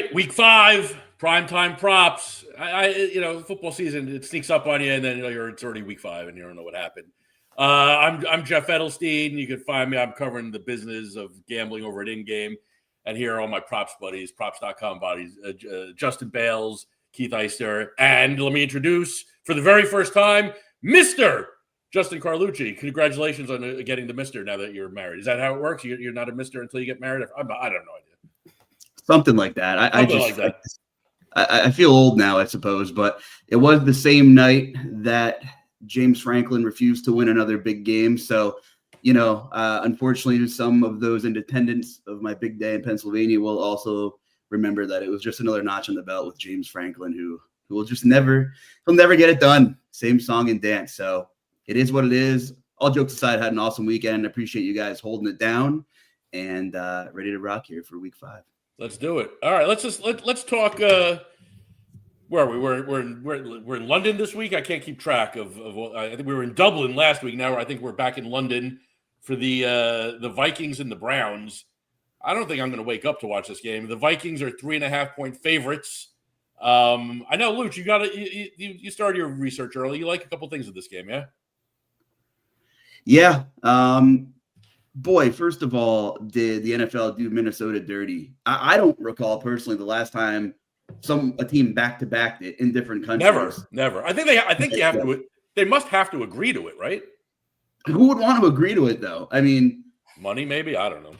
right, week 5, primetime props. Football season, it sneaks up on you, and then it's already week 5, and you don't know what happened. I'm Jeff Edelstein. You can find me. I'm covering the business of gambling over at InGame, and here are all my props buddies, props.com buddies, Justin Bales, Keith Eister, and let me introduce, for the very first time, Mr. Justin Carlucci. Congratulations on getting the Mr. now that you're married. Is that how it works? You're not a Mr. until you get married? I don't know idea. Something like that. Like I feel old now, I suppose, but it was the same night that James Franklin refused to win another big game. So, unfortunately, some of those in attendance of my big day in Pennsylvania will also remember that it was just another notch on the belt with James Franklin, who will just never get it done. Same song and dance. So it is what it is. All jokes aside, had an awesome weekend. I appreciate you guys holding it down and ready to rock here for week 5. Let's do it. All right, let's talk. Where are we? We're in London this week. I can't keep track of. I think we were in Dublin last week. Now I think we're back in London for the Vikings and the Browns. I don't think I'm going to wake up to watch this game. The Vikings are 3.5-point favorites. I know, Luch, you started your research early. You like a couple things of this game, yeah? Yeah. Boy, first of all, did the NFL do Minnesota dirty? I don't recall personally the last time a team back-to-back it in different countries. Never. I think you have to. They must have to agree to it, right? Who would want to agree to it, though? I mean, money, maybe. I don't know.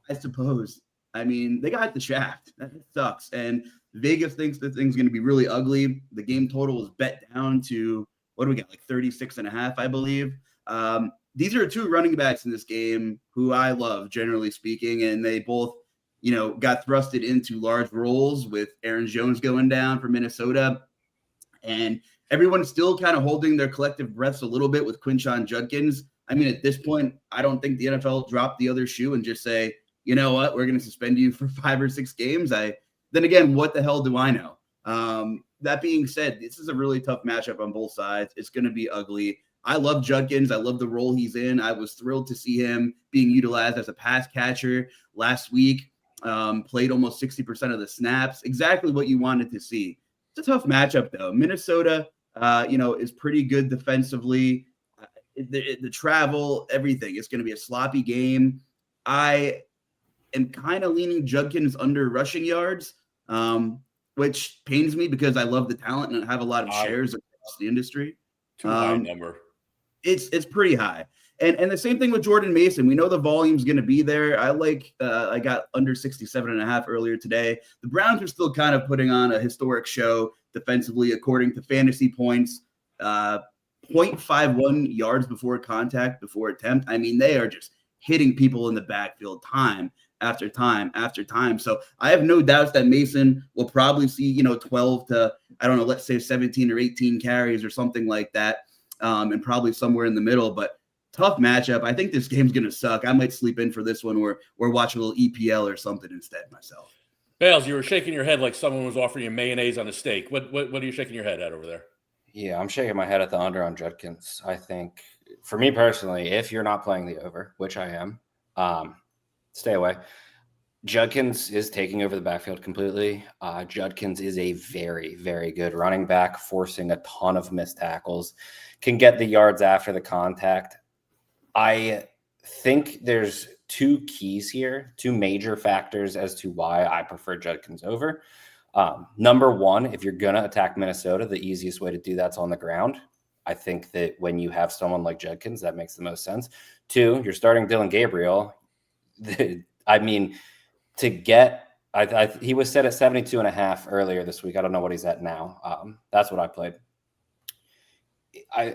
I suppose. I mean, they got the shaft. That sucks. And Vegas thinks the thing's going to be really ugly. The game total was bet down to, what do we got, like 36.5, I believe. These are 2 running backs in this game who I love, generally speaking, and they both, got thrusted into large roles with Aaron Jones going down for Minnesota. And everyone's still kind of holding their collective breaths a little bit with Quinshon Judkins. I mean, at this point, I don't think the NFL dropped the other shoe and just say, you know what, we're going to suspend you for 5 or 6 games. Then again, what the hell do I know? That being said, this is a really tough matchup on both sides. It's going to be ugly. I love Judkins. I love the role he's in. I was thrilled to see him being utilized as a pass catcher last week. Played almost 60% of the snaps. Exactly what you wanted to see. It's a tough matchup, though. Minnesota, is pretty good defensively. The travel, everything. It's going to be a sloppy game. I am kind of leaning Judkins under rushing yards, which pains me because I love the talent and I have a lot of shares across the industry. Too high number. It's pretty high. And the same thing with Jordan Mason. We know the volume's going to be there. I got under 67.5 earlier today. The Browns are still kind of putting on a historic show defensively, according to fantasy points, 0.51 yards before contact, before attempt. I mean, they are just hitting people in the backfield time after time after time. So I have no doubts that Mason will probably see, 12 to, I don't know, let's say 17 or 18 carries or something like that. And probably somewhere in the middle, but tough matchup. I think this game's going to suck. I might sleep in for this one or watch a little EPL or something instead myself. Bales, you were shaking your head like someone was offering you mayonnaise on a steak. What are you shaking your head at over there? Yeah, I'm shaking my head at the under on Judkins. I think, for me personally, if you're not playing the over, which I am, stay away. Judkins is taking over the backfield completely. Judkins is a very, very good running back, forcing a ton of missed tackles, can get the yards after the contact. I think there's 2 keys here, 2 major factors as to why I prefer Judkins over. Number 1, if you're going to attack Minnesota, the easiest way to do that's on the ground. I think that when you have someone like Judkins, that makes the most sense. 2, you're starting Dylan Gabriel. I mean, to get, he was set at 72.5 earlier this week. I don't know what he's at now. That's what I played.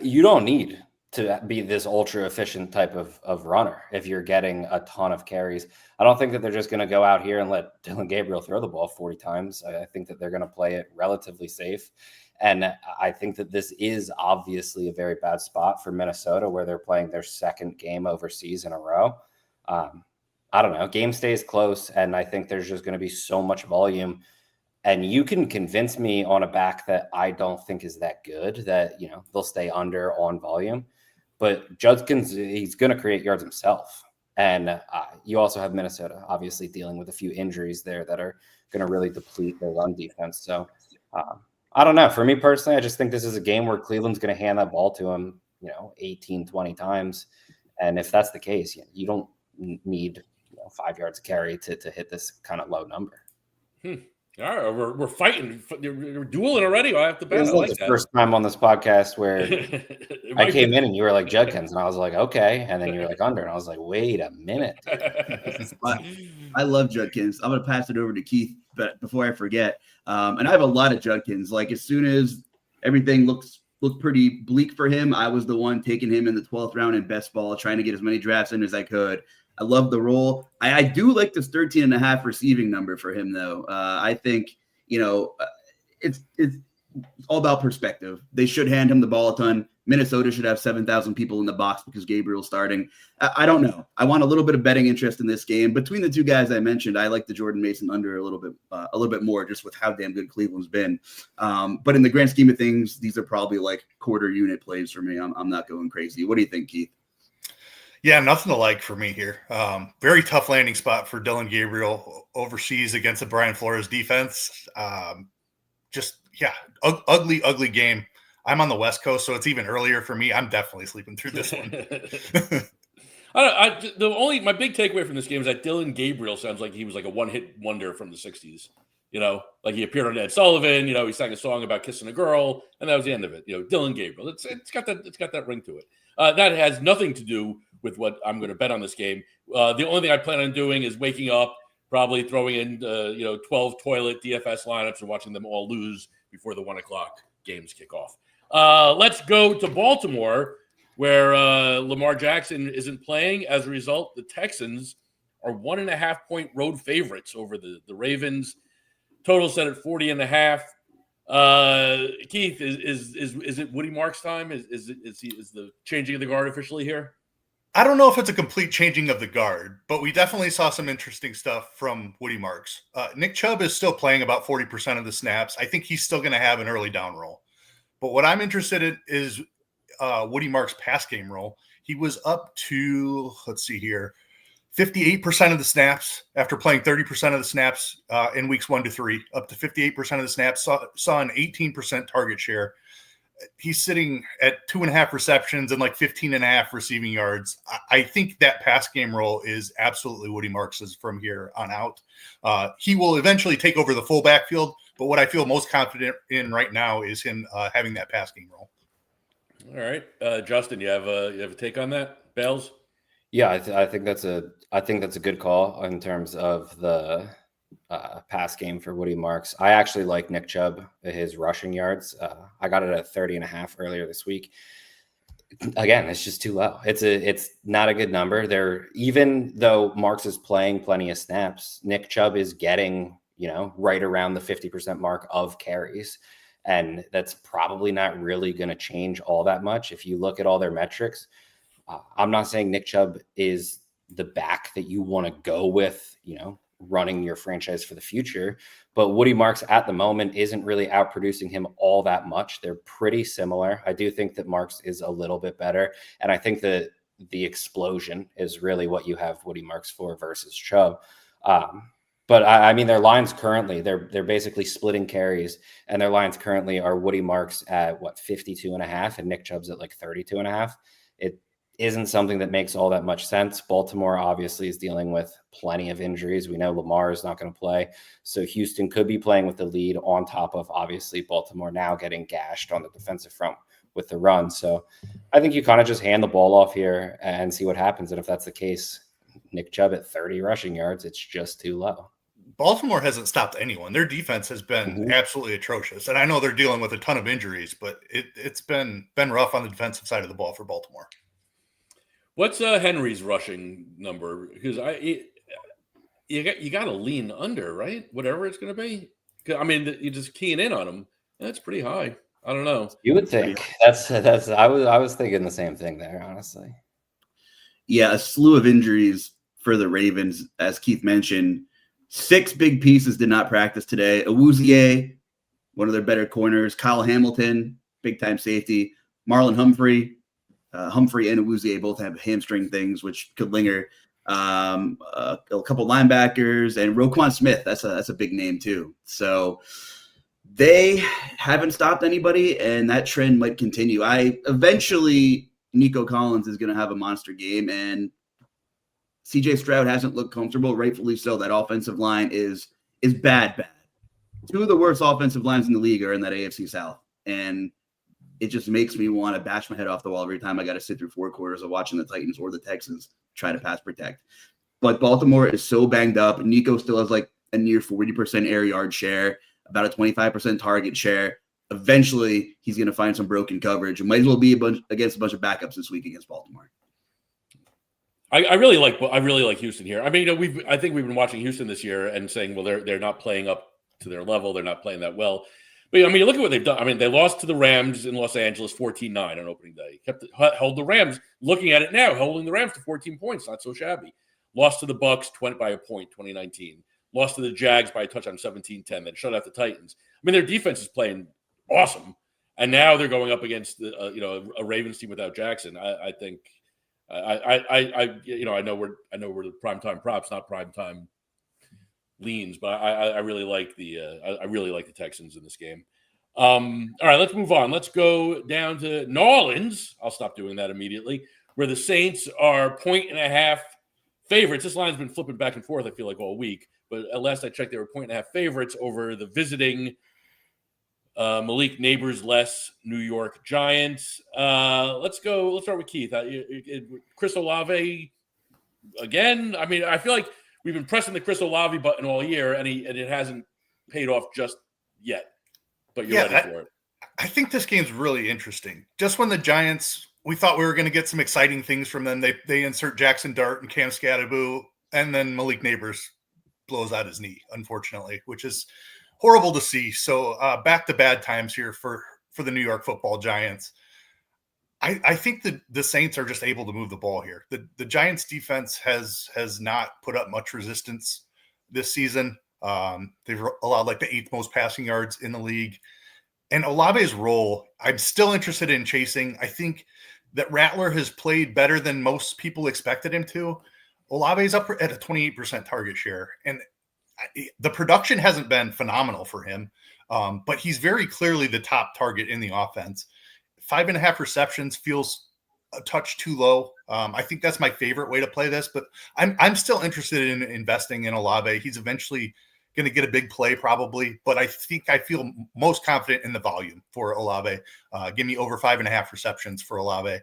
You don't need to be this ultra efficient type of runner if you're getting a ton of carries. I don't think that they're just going to go out here and let Dylan Gabriel throw the ball 40 times. I think that they're going to play it relatively safe. And I think that this is obviously a very bad spot for Minnesota where they're playing their 2nd game overseas in a row. I don't know. Game stays close, and I think there's just going to be so much volume. And you can convince me on a back that I don't think is that good, that, they'll stay under on volume. But Judkins, he's going to create yards himself. And you also have Minnesota, obviously dealing with a few injuries there that are going to really deplete their run defense. So I don't know. For me personally, I just think this is a game where Cleveland's going to hand that ball to him, 18, 20 times. And if that's the case, you don't need 5 yards carry to hit this kind of low number. All right, we're fighting. We're dueling already. I have to bet. This I is like the that. first time on this podcast where I came in and you were like Judkins, and I was like, okay, and then you were like under, and I was like, wait a minute. I love Judkins. I'm gonna pass it over to Keith, but before I forget, and I have a lot of Judkins. Like as soon as everything looked pretty bleak for him, I was the one taking him in the 12th round in best ball, trying to get as many drafts in as I could. I love the role. I do like this 13.5 receiving number for him, though. I think, it's all about perspective. They should hand him the ball a ton. Minnesota should have 7,000 people in the box because Gabriel's starting. I don't know. I want a little bit of betting interest in this game. Between the two guys I mentioned, I like the Jordan Mason under a little bit more just with how damn good Cleveland's been. But in the grand scheme of things, these are probably like quarter unit plays for me. I'm not going crazy. What do you think, Keith? Yeah, nothing to like for me here. Very tough landing spot for Dillon Gabriel overseas against the Brian Flores defense. Ugly game. I'm on the West Coast, so it's even earlier for me. I'm definitely sleeping through this one. My big takeaway from this game is that Dillon Gabriel sounds like he was like a one-hit wonder from the 60s. Like he appeared on Ed Sullivan, he sang a song about kissing a girl, and that was the end of it. Dillon Gabriel. It's got that ring to it. That has nothing to do with what I'm going to bet on this game. The only thing I plan on doing is waking up, probably throwing in 12 toilet DFS lineups and watching them all lose before the 1 o'clock games kick off. Let's go to Baltimore, where Lamar Jackson isn't playing. As a result, the Texans are 1.5 point road favorites over the Ravens. Total set at 40.5. Keith, is it Woody Marks time? Is the changing of the guard officially here? I don't know if it's a complete changing of the guard, but we definitely saw some interesting stuff from Woody Marks. Nick Chubb is still playing about 40% of the snaps. I think he's still going to have an early down role. But what I'm interested in is Woody Marks' pass game role. He was up to, 58% of the snaps after playing 30% of the snaps in weeks 1 to 3, up to 58% of the snaps, saw an 18% target share. He's sitting at 2.5 receptions and like 15.5 receiving yards. I think that pass game role is absolutely Woody Marks's from here on out. He will eventually take over the full backfield, but what I feel most confident in right now is him having that pass game role. All right, Justin, you have a take on that? Bells? Yeah, I think that's a good call in terms of the pass game for Woody Marks. I actually like Nick Chubb, his rushing yards. I got it at 30.5 earlier this week. Again, it's just too low. It's not a good number. Even though Marks is playing plenty of snaps, Nick Chubb is getting, right around the 50% mark of carries. And that's probably not really going to change all that much. If you look at all their metrics, I'm not saying Nick Chubb is the back that you want to go with, running your franchise for the future, but Woody Marks at the moment isn't really outproducing him all that much. They're pretty similar. I do think that Marks is a little bit better. And I think that the explosion is really what you have Woody Marks for versus Chubb. But I mean, their lines currently, they're basically splitting carries, and their lines currently are Woody Marks at 52.5 and Nick Chubb's at like 32.5. It isn't something that makes all that much sense. Baltimore obviously is dealing with plenty of injuries. We know Lamar is not going to play. So Houston could be playing with the lead on top of obviously Baltimore now getting gashed on the defensive front with the run. So I think you kind of just hand the ball off here and see what happens. And if that's the case, Nick Chubb at 30 rushing yards, it's just too low. Baltimore hasn't stopped anyone. Their defense has been absolutely atrocious. And I know they're dealing with a ton of injuries, but it's been rough on the defensive side of the ball for Baltimore. What's Henry's rushing number? Because you got to lean under, right? Whatever it's going to be. I mean, you're just keying in on him. That's pretty high. I don't know. You would think that's. I was thinking the same thing there, honestly. Yeah, a slew of injuries for the Ravens, as Keith mentioned. 6 big pieces did not practice today. Awuzie, one of their better corners. Kyle Hamilton, big time safety. Marlon Humphrey. Humphrey and Awuzie both have hamstring things, which could linger. a couple linebackers, and Roquan Smith. That's a big name too. So they haven't stopped anybody, and that trend might continue. Eventually Nico Collins is going to have a monster game, and CJ Stroud hasn't looked comfortable, rightfully so. That offensive line is bad. Two of the worst offensive lines in the league are in that AFC South, and it just makes me want to bash my head off the wall every time I got to sit through 4 quarters of watching the Titans or the Texans try to pass protect. But Baltimore is so banged up. Nico still has like a near 40% air yard share, about a 25% target share. Eventually, he's going to find some broken coverage. It might as well be against a bunch of backups this week against Baltimore. I really like Houston here. I mean, I think we've been watching Houston this year and saying, well, they're not playing up to their level. They're not playing that well. But I mean, look at what they've done. I mean, they lost to the Rams in Los Angeles 14-9 on opening day. Held the Rams. Looking at it now, holding the Rams to 14 points, not so shabby. Lost to the Bucks by a point, 2019. Lost to the Jags by a touchdown, 17-10. Then shut out the Titans. I mean, their defense is playing awesome, and now they're going up against a Ravens team without Jackson. I think I know we're the primetime props, not primetime leans, but I really like the Texans in this game. All right, let's move on. Let's go down to New Orleans. I'll stop doing that immediately. Where the Saints are 1.5 favorites. This line's been flipping back and forth, I feel like, all week. But at last I checked, they were 1.5 favorites over the visiting Malik Neighbors-less New York Giants. Let's start with Keith. Chris Olave again. I mean, I feel like we've been pressing the Chris Olave button all year, and it hasn't paid off just yet. But you're ready for it. I think this game's really interesting. Just when the Giants, we thought we were going to get some exciting things from them, they insert Jackson Dart and Cam Scatteraboo, and then Malik Neighbors blows out his knee, unfortunately, which is horrible to see. So back to bad times here for the New York Football Giants. I think the Saints are just able to move the ball here. The Giants defense has not put up much resistance this season. They've allowed like the 8th most passing yards in the league. And Olave's role, I'm still interested in chasing. I think that Rattler has played better than most people expected him to. Olave's up at a 28% target share. And the production hasn't been phenomenal for him, but he's very clearly the top target in the offense. 5.5 receptions feels a touch too low. I think that's my favorite way to play this, but I'm still interested in investing in Olave. He's eventually going to get a big play probably, but I feel most confident in the volume for Olave. Give me over 5.5 receptions for Olave.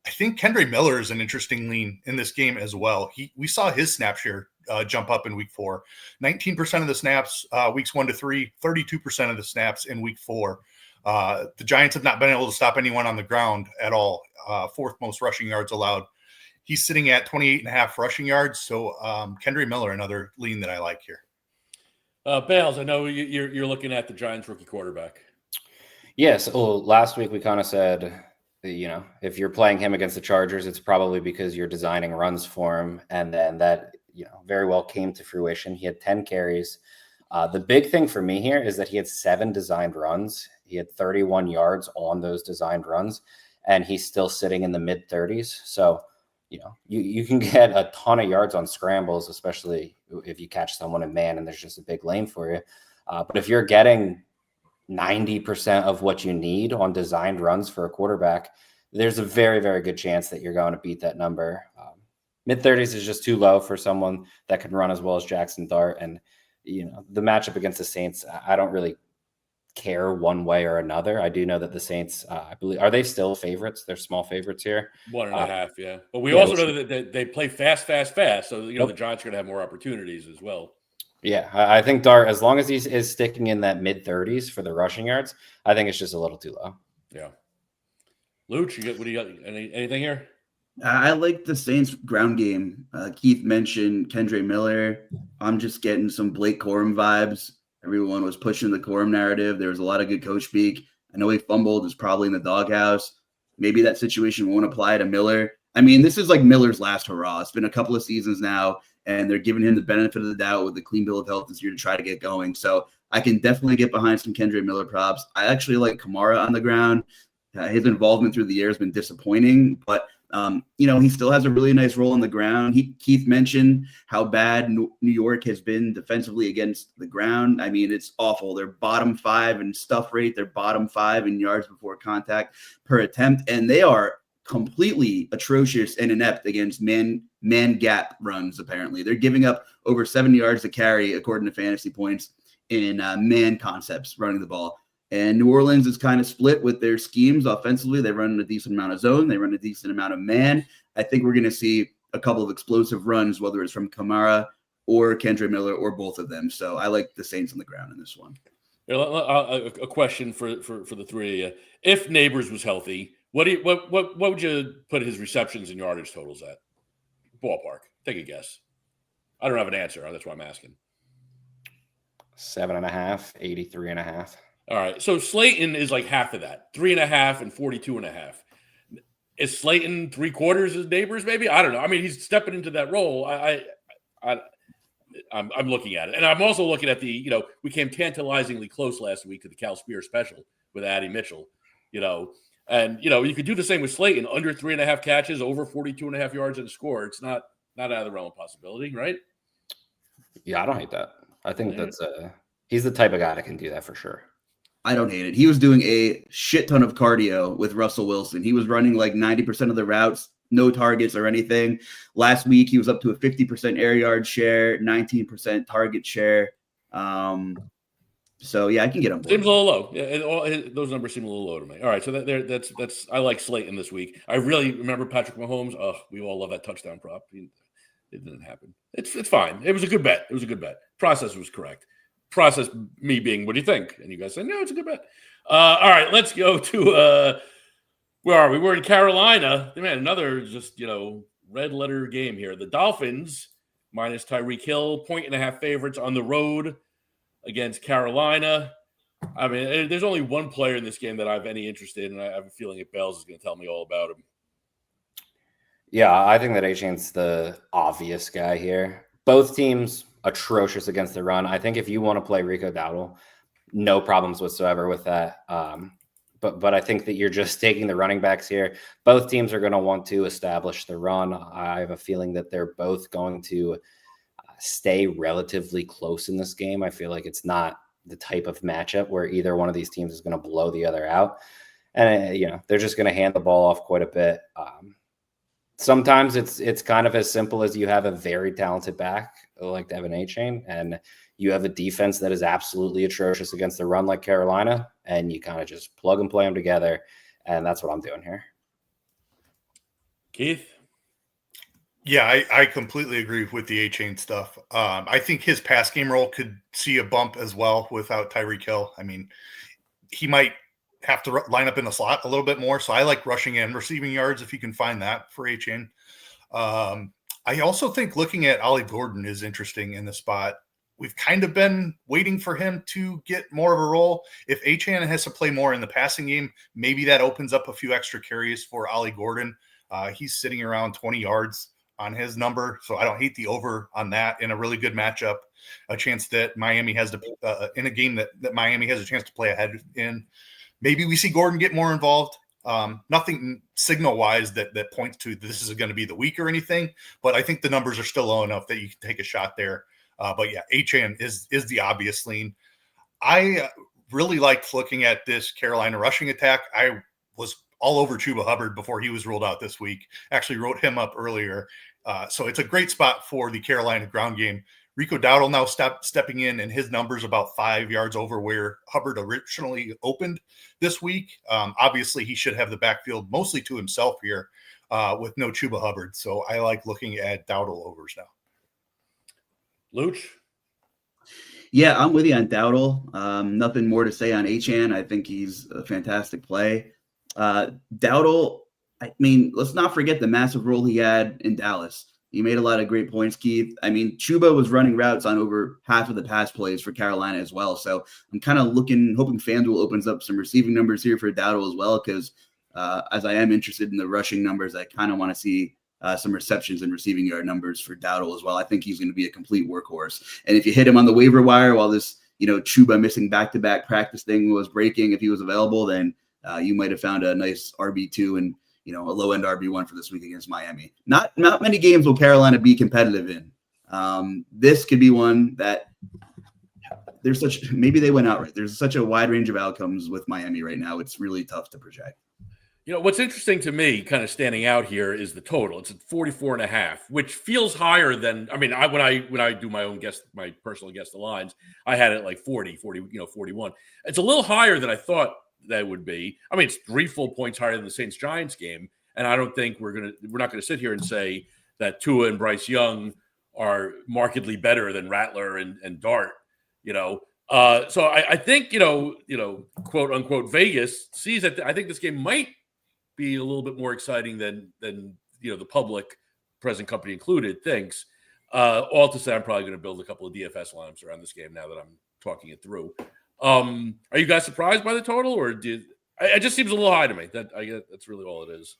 I think Kendre Miller is an interesting lean in this game as well. We saw his snap share jump up in week 4, 19% of the snaps, weeks 1 to 3, 32% of the snaps in week 4. The Giants have not been able to stop anyone on the ground at all. 4th most rushing yards allowed. He's sitting at 28.5 rushing yards. So Kendre Miller, another lean that I like here. Bales, I know you're looking at the Giants rookie quarterback. Yes. Well, last week we kind of said, if you're playing him against the Chargers, it's probably because you're designing runs for him. And then that, very well came to fruition. He had 10 carries. The big thing for me here is that he had 7 designed runs. He had 31 yards on those designed runs, and he's still sitting in the mid 30s. So, you can get a ton of yards on scrambles, especially if you catch someone in man and there's just a big lane for you. But if you're getting 90% of what you need on designed runs for a quarterback, there's a very, very good chance that you're going to beat that number. Mid 30s is just too low for someone that can run as well as Jackson Dart. And, the matchup against the Saints, I don't really care one way or another. I do know that the Saints, I believe, are they still favorites? They're small favorites here. 1.5, yeah. But we also know that they play fast. So, the Giants are going to have more opportunities as well. Yeah, I think Dart, as long as he is sticking in that mid 30s for the rushing yards, I think it's just a little too low. Yeah. Luch, what do you got? Anything here? I like the Saints ground game. Keith mentioned Kendre Miller. I'm just getting some Blake Corum vibes. Everyone was pushing the Corum narrative. There was a lot of good coach speak. I know he fumbled, is probably in the doghouse. Maybe that situation won't apply to Miller. I mean, this is like Miller's last hurrah. It's been a couple of seasons now, and they're giving him the benefit of the doubt with the clean bill of health this year to try to get going. So I can definitely get behind some Kendre Miller props. I actually like Kamara on the ground. His involvement through the year has been disappointing, but He still has a really nice role on the ground. Keith mentioned how bad New York has been defensively against the ground. I mean, it's awful. They're bottom 5 in stuff rate. They're bottom 5 in yards before contact per attempt, and they are completely atrocious and inept against man gap runs. Apparently, they're giving up over 7 yards to carry, according to Fantasy Points, in man concepts running the ball. And New Orleans is kind of split with their schemes offensively. They run a decent amount of zone. They run a decent amount of man. I think we're going to see a couple of explosive runs, whether it's from Kamara or Kendre Miller or both of them. So I like the Saints on the ground in this one. A question for the three of you: if Neighbors was healthy, what would you put his receptions and yardage totals at? Ballpark. Take a guess. I don't have an answer. That's why I'm asking. 7.5, 83.5. All right. So Slayton is like half of that, 3.5 and 42.5. Is Slayton 3/4 as Neighbors? Maybe, I don't know. I mean, he's stepping into that role. I'm looking at it, and I'm also looking at the. We came tantalizingly close last week to the Cal Spear special with Addy Mitchell. And you could do the same with Slayton, under 3.5 catches, over 42.5 yards and a score. It's not out of the realm of possibility, right? Yeah, I don't hate that. I think he's the type of guy that can do that for sure. I don't hate it. He was doing a shit ton of cardio with Russell Wilson. He was running like 90% of the routes, no targets or anything. Last week, he was up to a 50% air yard share, 19% target share. So yeah, I can get him. Seems a little low. Yeah, those numbers seem a little low to me. All right, so that's I like Slayton this week. I really remember Patrick Mahomes. Oh, we all love that touchdown prop. It didn't happen. It's fine. It was a good bet. Process was correct. Process me being, what do you think? And you guys say, no, it's a good bet. All right, let's go to where are we? We're in Carolina. Man, another just red letter game here. The Dolphins minus Tyreek Hill, 1.5 favorites on the road against Carolina. I mean, there's only one player in this game that I have any interest in, and I have a feeling that Bells is going to tell me all about him. Yeah, I think that Achane's the obvious guy here. Both teams atrocious against the run. I think if you want to play Rico Dowdle, no problems whatsoever with that. But I think that you're just taking the running backs here. Both teams are going to want to establish the run. I have a feeling that they're both going to stay relatively close in this game. I feel like it's not the type of matchup where either one of these teams is going to blow the other out. And, they're just going to hand the ball off quite a bit. Sometimes it's kind of as simple as you have a very talented back like Devin Achane, and you have a defense that is absolutely atrocious against the run like Carolina, and you kind of just plug and play them together, and that's what I'm doing here. Keith? Yeah, I completely agree with the A-Chain stuff. I think his pass game role could see a bump as well without Tyreek Hill. I mean, he might have to line up in the slot a little bit more, so I like rushing and receiving yards if you can find that for A-Chain. I also think looking at Ollie Gordon is interesting in the spot. We've kind of been waiting for him to get more of a role. If A-Chain has to play more in the passing game, maybe that opens up a few extra carries for Ollie Gordon. He's sitting around 20 yards on his number, so I don't hate the over on that in a really good matchup. A chance that Miami has to in a game that Miami has a chance to play ahead in. Maybe we see Gordon get more involved. Nothing signal-wise that points to this is going to be the week or anything, but I think the numbers are still low enough that you can take a shot there. But yeah, Achane is the obvious lean. I really liked looking at this Carolina rushing attack. I was all over Chuba Hubbard before he was ruled out this week. Actually wrote him up earlier. So it's a great spot for the Carolina ground game. Rico Dowdle now stepping in, and his numbers about 5 yards over where Hubbard originally opened this week. Obviously, he should have the backfield mostly to himself here with no Chuba Hubbard. So I like looking at Dowdle overs now. Luch? Yeah, I'm with you on Dowdle. Nothing more to say on Achane. I think he's a fantastic play. Dowdle, I mean, let's not forget the massive role he had in Dallas. You made a lot of great points, Keith. I mean, Chuba was running routes on over half of the pass plays for Carolina as well. So I'm kind of hoping FanDuel opens up some receiving numbers here for Dowdle as well, because as I am interested in the rushing numbers, I kind of want to see some receptions and receiving yard numbers for Dowdle as well. I think he's going to be a complete workhorse. And if you hit him on the waiver wire while this, Chuba missing back-to-back practice thing was breaking, if he was available, then you might have found a nice RB2 and a low end RB1 for this week against Miami. Not many games will Carolina be competitive in. This could be one that maybe they went outright. There's such a wide range of outcomes with Miami right now. It's really tough to project. What's interesting to me, kind of standing out here, is the total. It's at 44.5, which feels higher than, when I do my own my personal guess the lines, I had it like 40, 41. It's a little higher than I thought that would be. It's 3 full points higher than the Saints Giants game. And I don't think we're not going to sit here and say that Tua and Bryce Young are markedly better than Rattler and Dart, So I think, quote unquote, Vegas sees that. I think this game might be a little bit more exciting than the public, present company included, thinks. All to say, I'm probably going to build a couple of DFS lineups around this game now that I'm talking it through. Are you guys surprised by the total, or it just seems a little high to me? That's really all it is.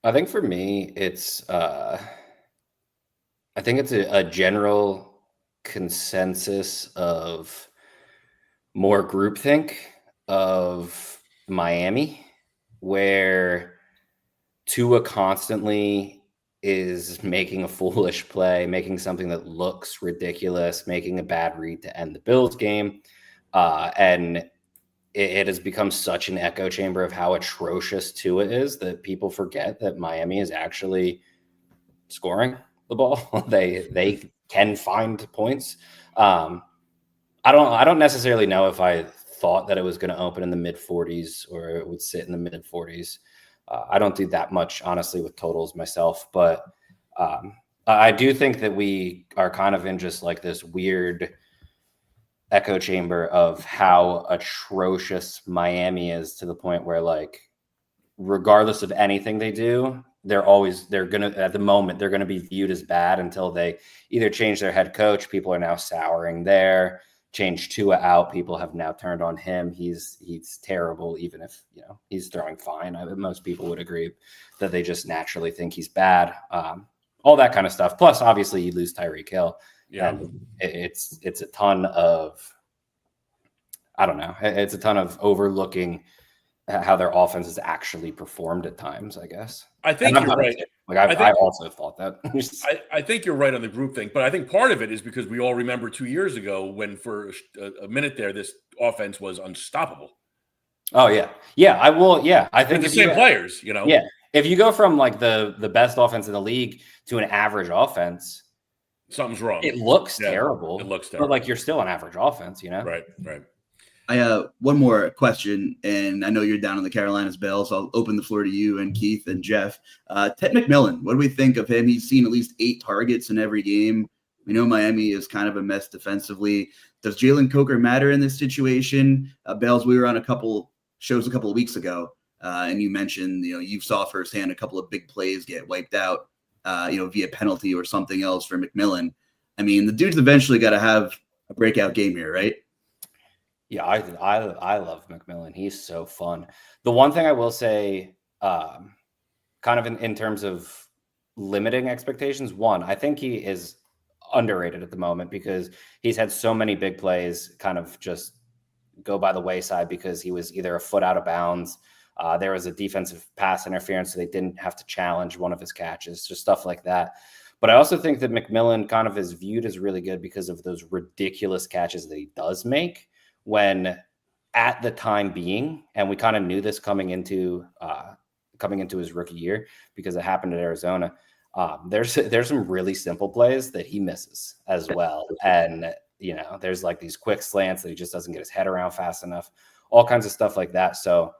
I think for me, it's I think it's a general consensus of more groupthink of Miami, where Tua constantly is making a foolish play, making something that looks ridiculous, making a bad read to end the Bills game. And it has become such an echo chamber of how atrocious Tua is that people forget that Miami is actually scoring the ball. They can find points. I don't necessarily know if I thought that it was going to open in the mid 40s or it would sit in the mid 40s. I don't do that much, honestly, with totals myself, but I do think that we are kind of in just like this weird echo chamber of how atrocious Miami is, to the point where, like, regardless of anything they do, they're going to, at the moment, they're going to be viewed as bad until they either change their head coach. People are now souring there. Change Tua out. People have now turned on him. He's terrible, even if he's throwing fine. Most people would agree that they just naturally think he's bad. All that kind of stuff. Plus, obviously, you lose Tyreek Hill. Yeah, and it's a ton of, I don't know. It's a ton of overlooking how their offense has actually performed at times, I guess. I think you're right. I also thought that. I think you're right on the group thing, but I think part of it is because we all remember 2 years ago when for a minute there, this offense was unstoppable. Oh yeah. Yeah. I think the same players, Yeah. If you go from like the best offense in the league to an average offense, something's wrong. It looks terrible. It looks terrible. But like, you're still an average offense, Right. I one more question, and I know you're down on the Carolinas Bell, so I'll open the floor to you and Keith and Jeff. Ted McMillan, what do we think of him? He's seen at least 8 targets in every game. We know Miami is kind of a mess defensively. Does Jalen Coker matter in this situation? Bells, we were on a couple shows a couple of weeks ago, and you mentioned, you saw firsthand a couple of big plays get wiped out, via penalty or something else for McMillan. The dude's eventually got to have a breakout game here, right? Yeah, I love McMillan. He's so fun. The one thing I will say, kind of in terms of limiting expectations, one, I think he is underrated at the moment because he's had so many big plays kind of just go by the wayside because he was either a foot out of bounds. There was a defensive pass interference, so they didn't have to challenge one of his catches, just stuff like that. But I also think that McMillan kind of is viewed as really good because of those ridiculous catches that he does make, when at the time being, and we kind of knew this coming into his rookie year because it happened at Arizona. There's some really simple plays that he misses as well. And, there's like these quick slants that he just doesn't get his head around fast enough, all kinds of stuff like that. So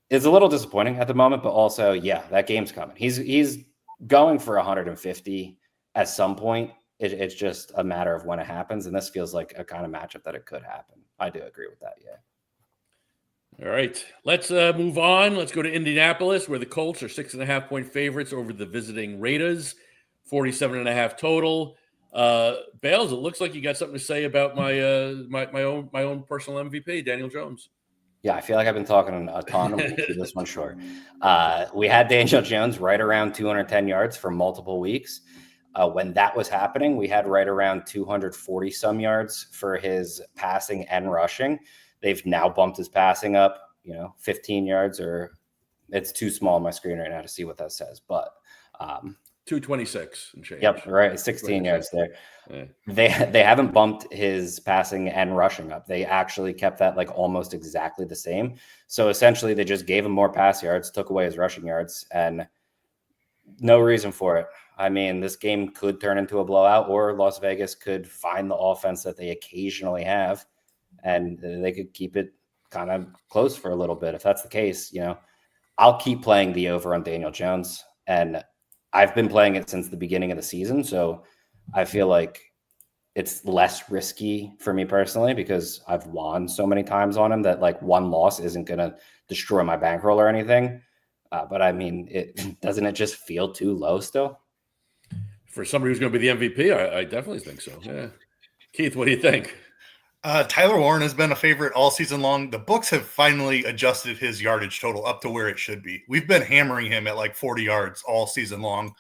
it's a little disappointing at the moment, but also, yeah, that game's coming. He's going for 150 at some point. It's just a matter of when it happens, and this feels like a kind of matchup that it could happen. I do agree with that, yeah. All right, let's move on. Let's go to Indianapolis, where the Colts are 6.5-point favorites over the visiting Raiders, 47.5 total. Bales, it looks like you got something to say about my own personal MVP, Daniel Jones. Yeah, I feel like I've been talking a ton. We'll keep this one short. We had Daniel Jones right around 210 yards for multiple weeks. When that was happening, we had right around 240 some yards for his passing and rushing. They've now bumped his passing up, 15 yards, or it's too small on my screen right now to see what that says. But 226 and change. Yep, right. 16 yards there. Yeah. They haven't bumped his passing and rushing up. They actually kept that like almost exactly the same. So essentially they just gave him more pass yards, took away his rushing yards, and no reason for it. I mean, this game could turn into a blowout, or Las Vegas could find the offense that they occasionally have, and they could keep it kind of close for a little bit. If that's the case, I'll keep playing the over on Daniel Jones, and I've been playing it since the beginning of the season. So I feel like it's less risky for me personally because I've won so many times on him that like one loss isn't going to destroy my bankroll or anything. But I mean, doesn't it just feel too low still? For somebody who's going to be the MVP, I definitely think so. Yeah. Keith, what do you think? Tyler Warren has been a favorite all season long. The books have finally adjusted his yardage total up to where it should be. We've been hammering him at like 40 yards all season long.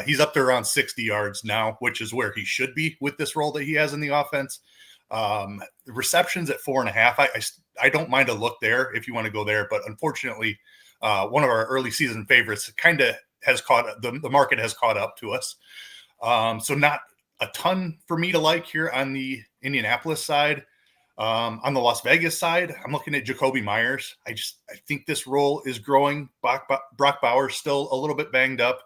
He's up to around 60 yards now, which is where he should be with this role that he has in the offense. The receptions at 4.5. I don't mind a look there if you want to go there, but unfortunately, one of our early season favorites kind of has the market has caught up to us. So not a ton for me to like here on the Indianapolis side. On the Las Vegas side, I'm looking at Jakobi Meyers. I think this role is growing. Brock Bowers still a little bit banged up,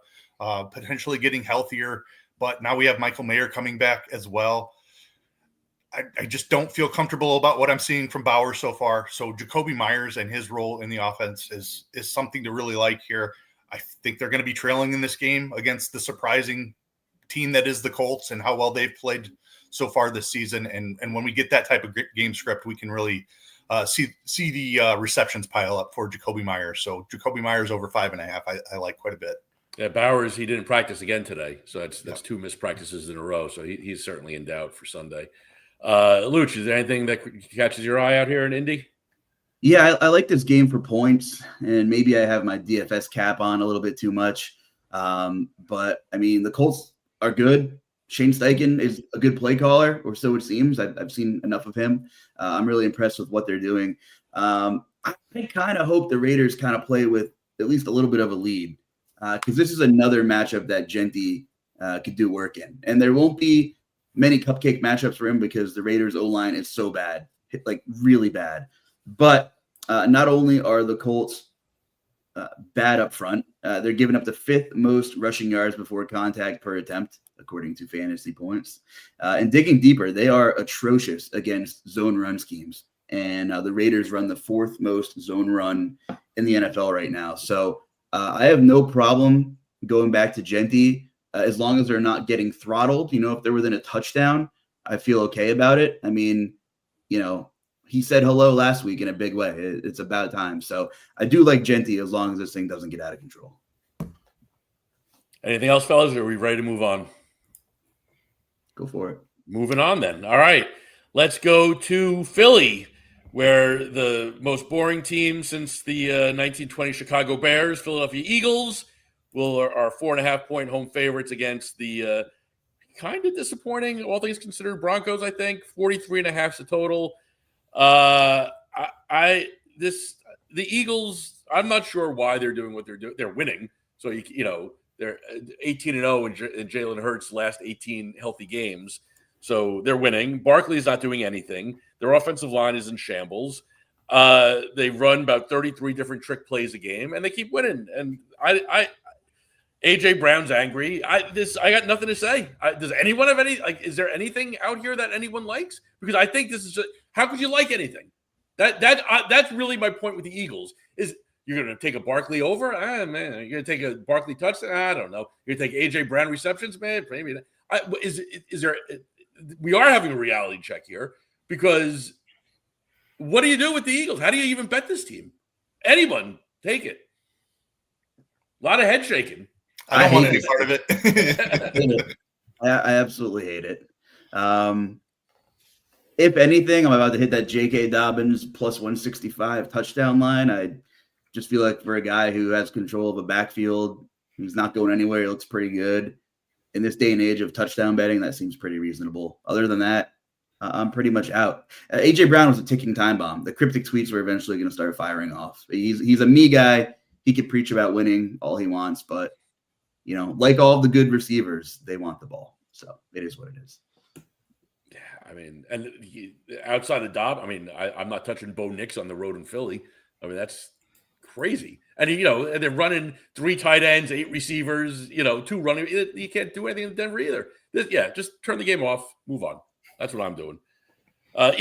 potentially getting healthier, but now we have Michael Mayer coming back as well. I just don't feel comfortable about what I'm seeing from Bowers so far. So Jakobi Meyers and his role in the offense is something to really like here. I think they're going to be trailing in this game against the surprising team that is the Colts and how well they've played so far this season. And when we get that type of game script, we can really see the receptions pile up for Jakobi Meyers. So Jakobi Meyers over 5.5, I like quite a bit. Yeah, Bowers, he didn't practice again today. So that's two missed practices in a row. So he's certainly in doubt for Sunday. Luch, is there anything that catches your eye out here in Indy? Yeah, I like this game for points, and maybe I have my DFS cap on a little bit too much. But I mean, the Colts are good. Shane Steichen is a good play caller, or so it seems. I've seen enough of him. I'm really impressed with what they're doing. I kind of hope the Raiders kind of play with at least a little bit of a lead, because this is another matchup that Genty could do work in. And there won't be many cupcake matchups for him because the Raiders O-line is so bad, like really bad. But not only are the Colts bad up front, they're giving up the 5th most rushing yards before contact per attempt, according to Fantasy Points. And digging deeper, they are atrocious against zone run schemes. And the Raiders run the 4th most zone run in the NFL right now. So I have no problem going back to Genty as long as they're not getting throttled. If they're within a touchdown, I feel okay about it. I mean, he said hello last week in a big way. It's about time. So I do like Genty as long as this thing doesn't get out of control. Anything else, fellas? Or are we ready to move on? Go for it. Moving on then. All right. Let's go to Philly, where the most boring team since the 1920 Chicago Bears, Philadelphia Eagles, are 4.5-point home favorites against the kind of disappointing, all things considered, Broncos, I think. 43.5 is the total. The Eagles, I'm not sure why they're doing what they're doing. They're winning. So, they're 18-0 in Jalen Hurts' last 18 healthy games. So they're winning. Barkley's not doing anything. Their offensive line is in shambles. They run about 33 different trick plays a game, and they keep winning. And AJ Brown's angry. I got nothing to say. Does anyone have any? Is there anything out here that anyone likes? Because I think this is how could you like anything? That's really my point with the Eagles. Is you're going to take a Barkley over? Man, you're going to take a Barkley touchdown? I don't know. You're going to take AJ Brown receptions? Man, maybe. Is there? We are having a reality check here because what do you do with the Eagles? How do you even bet this team? Anyone take it? A lot of head shaking. I don't want any part of it. I absolutely hate it. If anything, I'm about to hit that J.K. Dobbins plus 165 touchdown line. I just feel like for a guy who has control of a backfield, he's not going anywhere. He looks pretty good. In this day and age of touchdown betting, that seems pretty reasonable. Other than that, I'm pretty much out. AJ Brown was a ticking time bomb. The cryptic tweets were eventually going to start firing off. He's a me guy. He could preach about winning all he wants, but like all the good receivers, they want the ball. So it is what it is. Yeah, I mean, and outside of Dobb, I mean, I'm not touching Bo Nix on the road in Philly. I mean, that's crazy. And and they're running 3 tight ends, 8 receivers, 2 running. You can't do anything in Denver either. Just turn the game off, move on. That's what I'm doing. By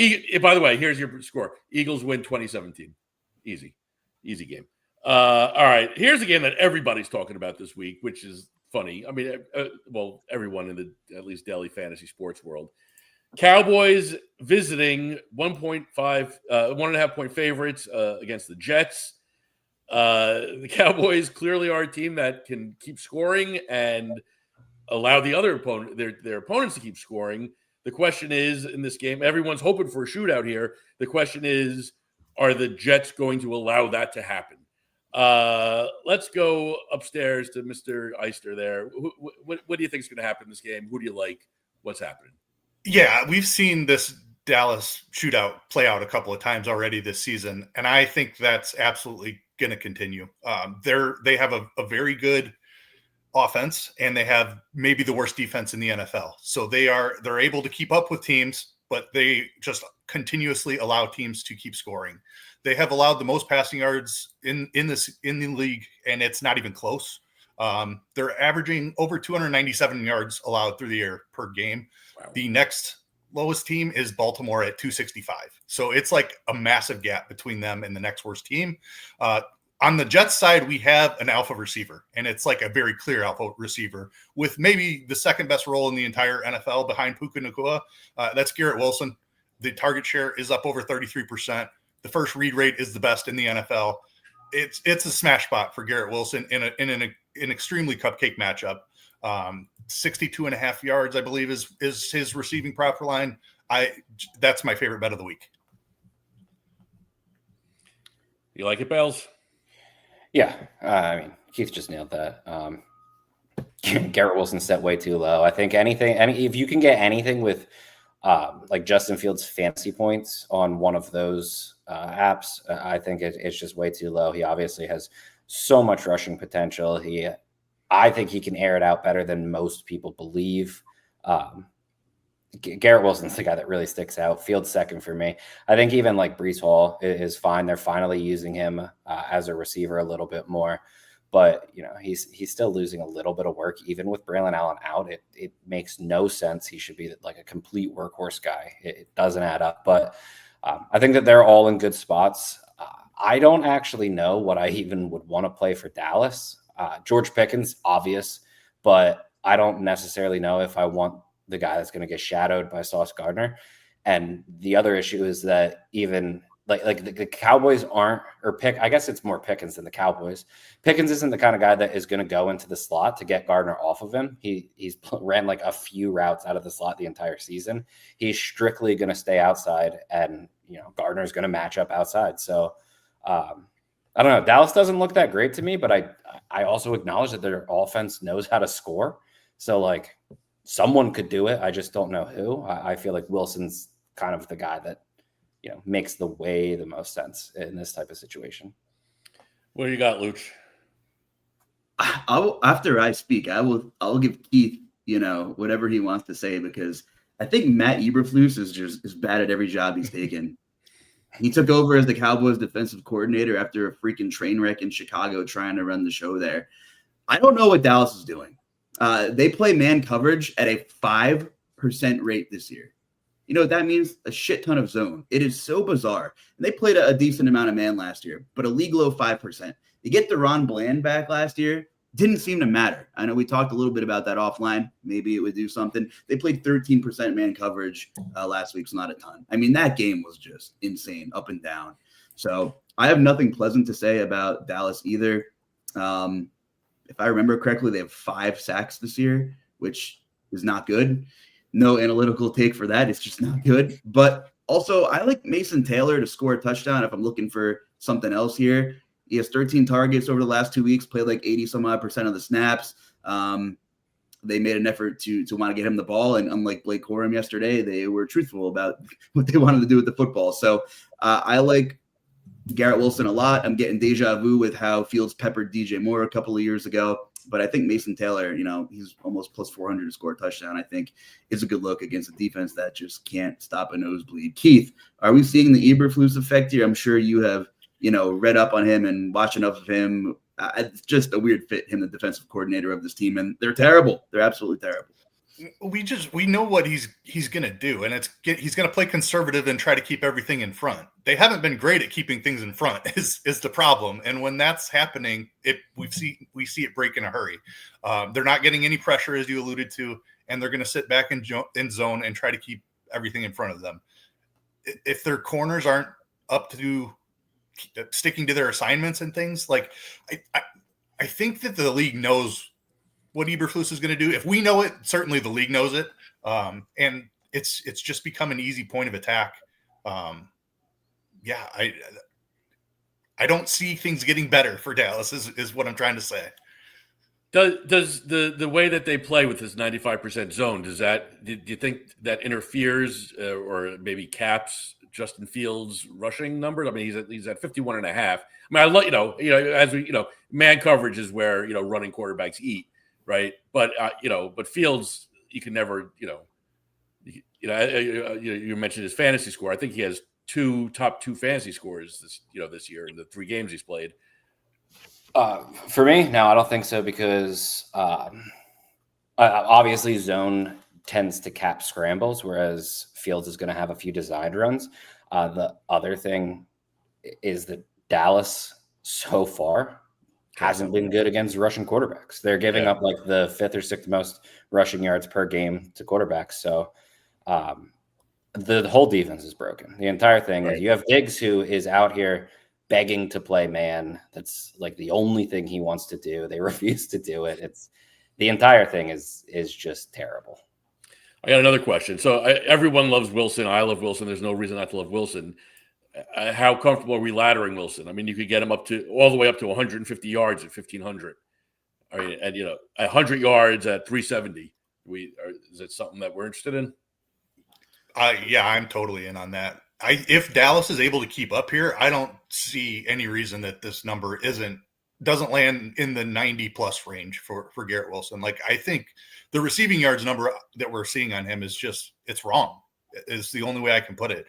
the way, here's your score. Eagles win 2017. Easy game. All right, here's a game that everybody's talking about this week, which is funny. I mean, everyone in the at least daily fantasy sports world. Cowboys visiting 1.5 point favorites against the Jets. The Cowboys clearly are a team that can keep scoring and allow the other opponent, their opponents, to keep scoring. The question is, in this game, everyone's hoping for a shootout here. The question is, are the Jets going to allow that to happen? Let's go upstairs to Mr. Eister there. What do you think is going to happen in this game? Who do you like? What's happening? Yeah, we've seen this Dallas shootout play out a couple of times already this season, and I think that's absolutely going to continue. They have a very good offense, and they have maybe the worst defense in the NFL. So they're able to keep up with teams, but they just continuously allow teams to keep scoring. They have allowed the most passing yards in the league, and it's not even close. They're averaging over 297 yards allowed through the air per game. Wow. The next lowest team is Baltimore at 265. So it's like a massive gap between them and the next worst team. On the Jets side, we have an alpha receiver, and it's like a very clear alpha receiver with maybe the second best role in the entire NFL behind Puka Nacua. That's Garrett Wilson. The target share is up over 33%. The first read rate is the best in the NFL. It's a smash spot for Garrett Wilson in an extremely cupcake matchup. 62.5 yards, I believe, is his receiving prop line. That's my favorite bet of the week. You like it, Bells? Yeah, I mean, Keith just nailed that. Garrett Wilson set way too low. I think if you can get anything with like Justin Fields fantasy points on one of those apps, I think it's just way too low. He obviously has so much rushing potential. I think he can air it out better than most people believe. Garrett Wilson's the guy that really sticks out. Fields second for me. I think even like Breece Hall is fine. They're finally using him as a receiver a little bit more, but he's still losing a little bit of work even with Braylon Allen out. It makes no sense. He should be like a complete workhorse guy. It doesn't add up, but I think that they're all in good spots. I don't actually know what I even would want to play for Dallas. George Pickens, obvious, but I don't necessarily know if I want the guy that's going to get shadowed by Sauce Gardner. And the other issue is that even like the Cowboys aren't, I guess it's more Pickens than the Cowboys. Pickens isn't the kind of guy that is going to go into the slot to get Gardner off of him. He's ran like a few routes out of the slot the entire season. He's strictly going to stay outside, and Gardner's going to match up outside. So I don't know. Dallas doesn't look that great to me, but I also acknowledge that their offense knows how to score. So like someone could do it. I just don't know who. I feel like Wilson's kind of the guy that makes the most sense in this type of situation. What do you got, Luch? After I speak, I'll give Keith, whatever he wants to say, because I think Matt Eberflus is bad at every job he's taken. He took over as the Cowboys defensive coordinator after a freaking train wreck in Chicago trying to run the show there. I don't know what Dallas is doing. They play man coverage at a 5% rate this year. You know what that means? A shit ton of zone. It is so bizarre. And they played a decent amount of man last year, but a league low 5%. You get DeRon Bland back last year, didn't seem to matter. I know we talked a little bit about that offline. Maybe it would do something. They played 13% man coverage last week, so not a ton. I mean, that game was just insane, up and down. So I have nothing pleasant to say about Dallas either. If I remember correctly, they have 5 sacks this year, which is not good. No analytical take for that. It's just not good. But also, I like Mason Taylor to score a touchdown if I'm looking for something else here. He has 13 targets over the last 2 weeks, played like 80-some-odd% of the snaps. they made an effort to want to get him the ball. And unlike Blake Corum yesterday, they were truthful about what they wanted to do with the football. So I like Garrett Wilson a lot. I'm getting deja vu with how Fields peppered DJ Moore a couple of years ago. But I think Mason Taylor, he's almost plus 400 to score a touchdown, I think is a good look against a defense that just can't stop a nosebleed. Keith, are we seeing the Eberflus effect here? I'm sure you have, read up on him and watched enough of him. It's just a weird fit, him, the defensive coordinator of this team. And they're terrible. They're absolutely terrible. We know what he's going to do, and he's going to play conservative and try to keep everything in front. They haven't been great at keeping things in front is the problem. And when that's happening, we see it break in a hurry. They're not getting any pressure, as you alluded to, and they're going to sit back in zone and try to keep everything in front of them. If their corners aren't up to sticking to their assignments and things, like I think that the league knows what Eberflus is going to do. If we know it, certainly the league knows it. And it's just become an easy point of attack. I don't see things getting better for Dallas is what I'm trying to say. Does the way that they play with this 95% zone, do you think that interferes or maybe caps Justin Fields rushing numbers? I mean, he's at 51.5. I mean, I love, as we, man coverage is where, running quarterbacks eat. Right. But, but Fields, you can never, you mentioned his fantasy score. I think he has top two fantasy scores this year in the 3 games he's played. For me, no, I don't think so because obviously zone tends to cap scrambles, whereas Fields is going to have a few designed runs. The other thing is that Dallas so far hasn't been good against Russian quarterbacks. They're giving up like the 5th or 6th most rushing yards per game to quarterbacks. So the whole defense is broken. The entire thing is you have Diggs, who is out here begging to play man. That's like the only thing he wants to do. They refuse to do it. The entire thing is just terrible. I got another question. So everyone loves Wilson. I love Wilson. There's no reason not to love Wilson. How comfortable are we laddering Wilson? I mean, you could get him all the way up to 150 yards at 1,500. I mean, and 100 yards at 370. Is it something that we're interested in? I'm totally in on that. If Dallas is able to keep up here, I don't see any reason that this number doesn't land in the 90 plus range for Garrett Wilson. Like, I think the receiving yards number that we're seeing on him is it's wrong. Is the only way I can put it.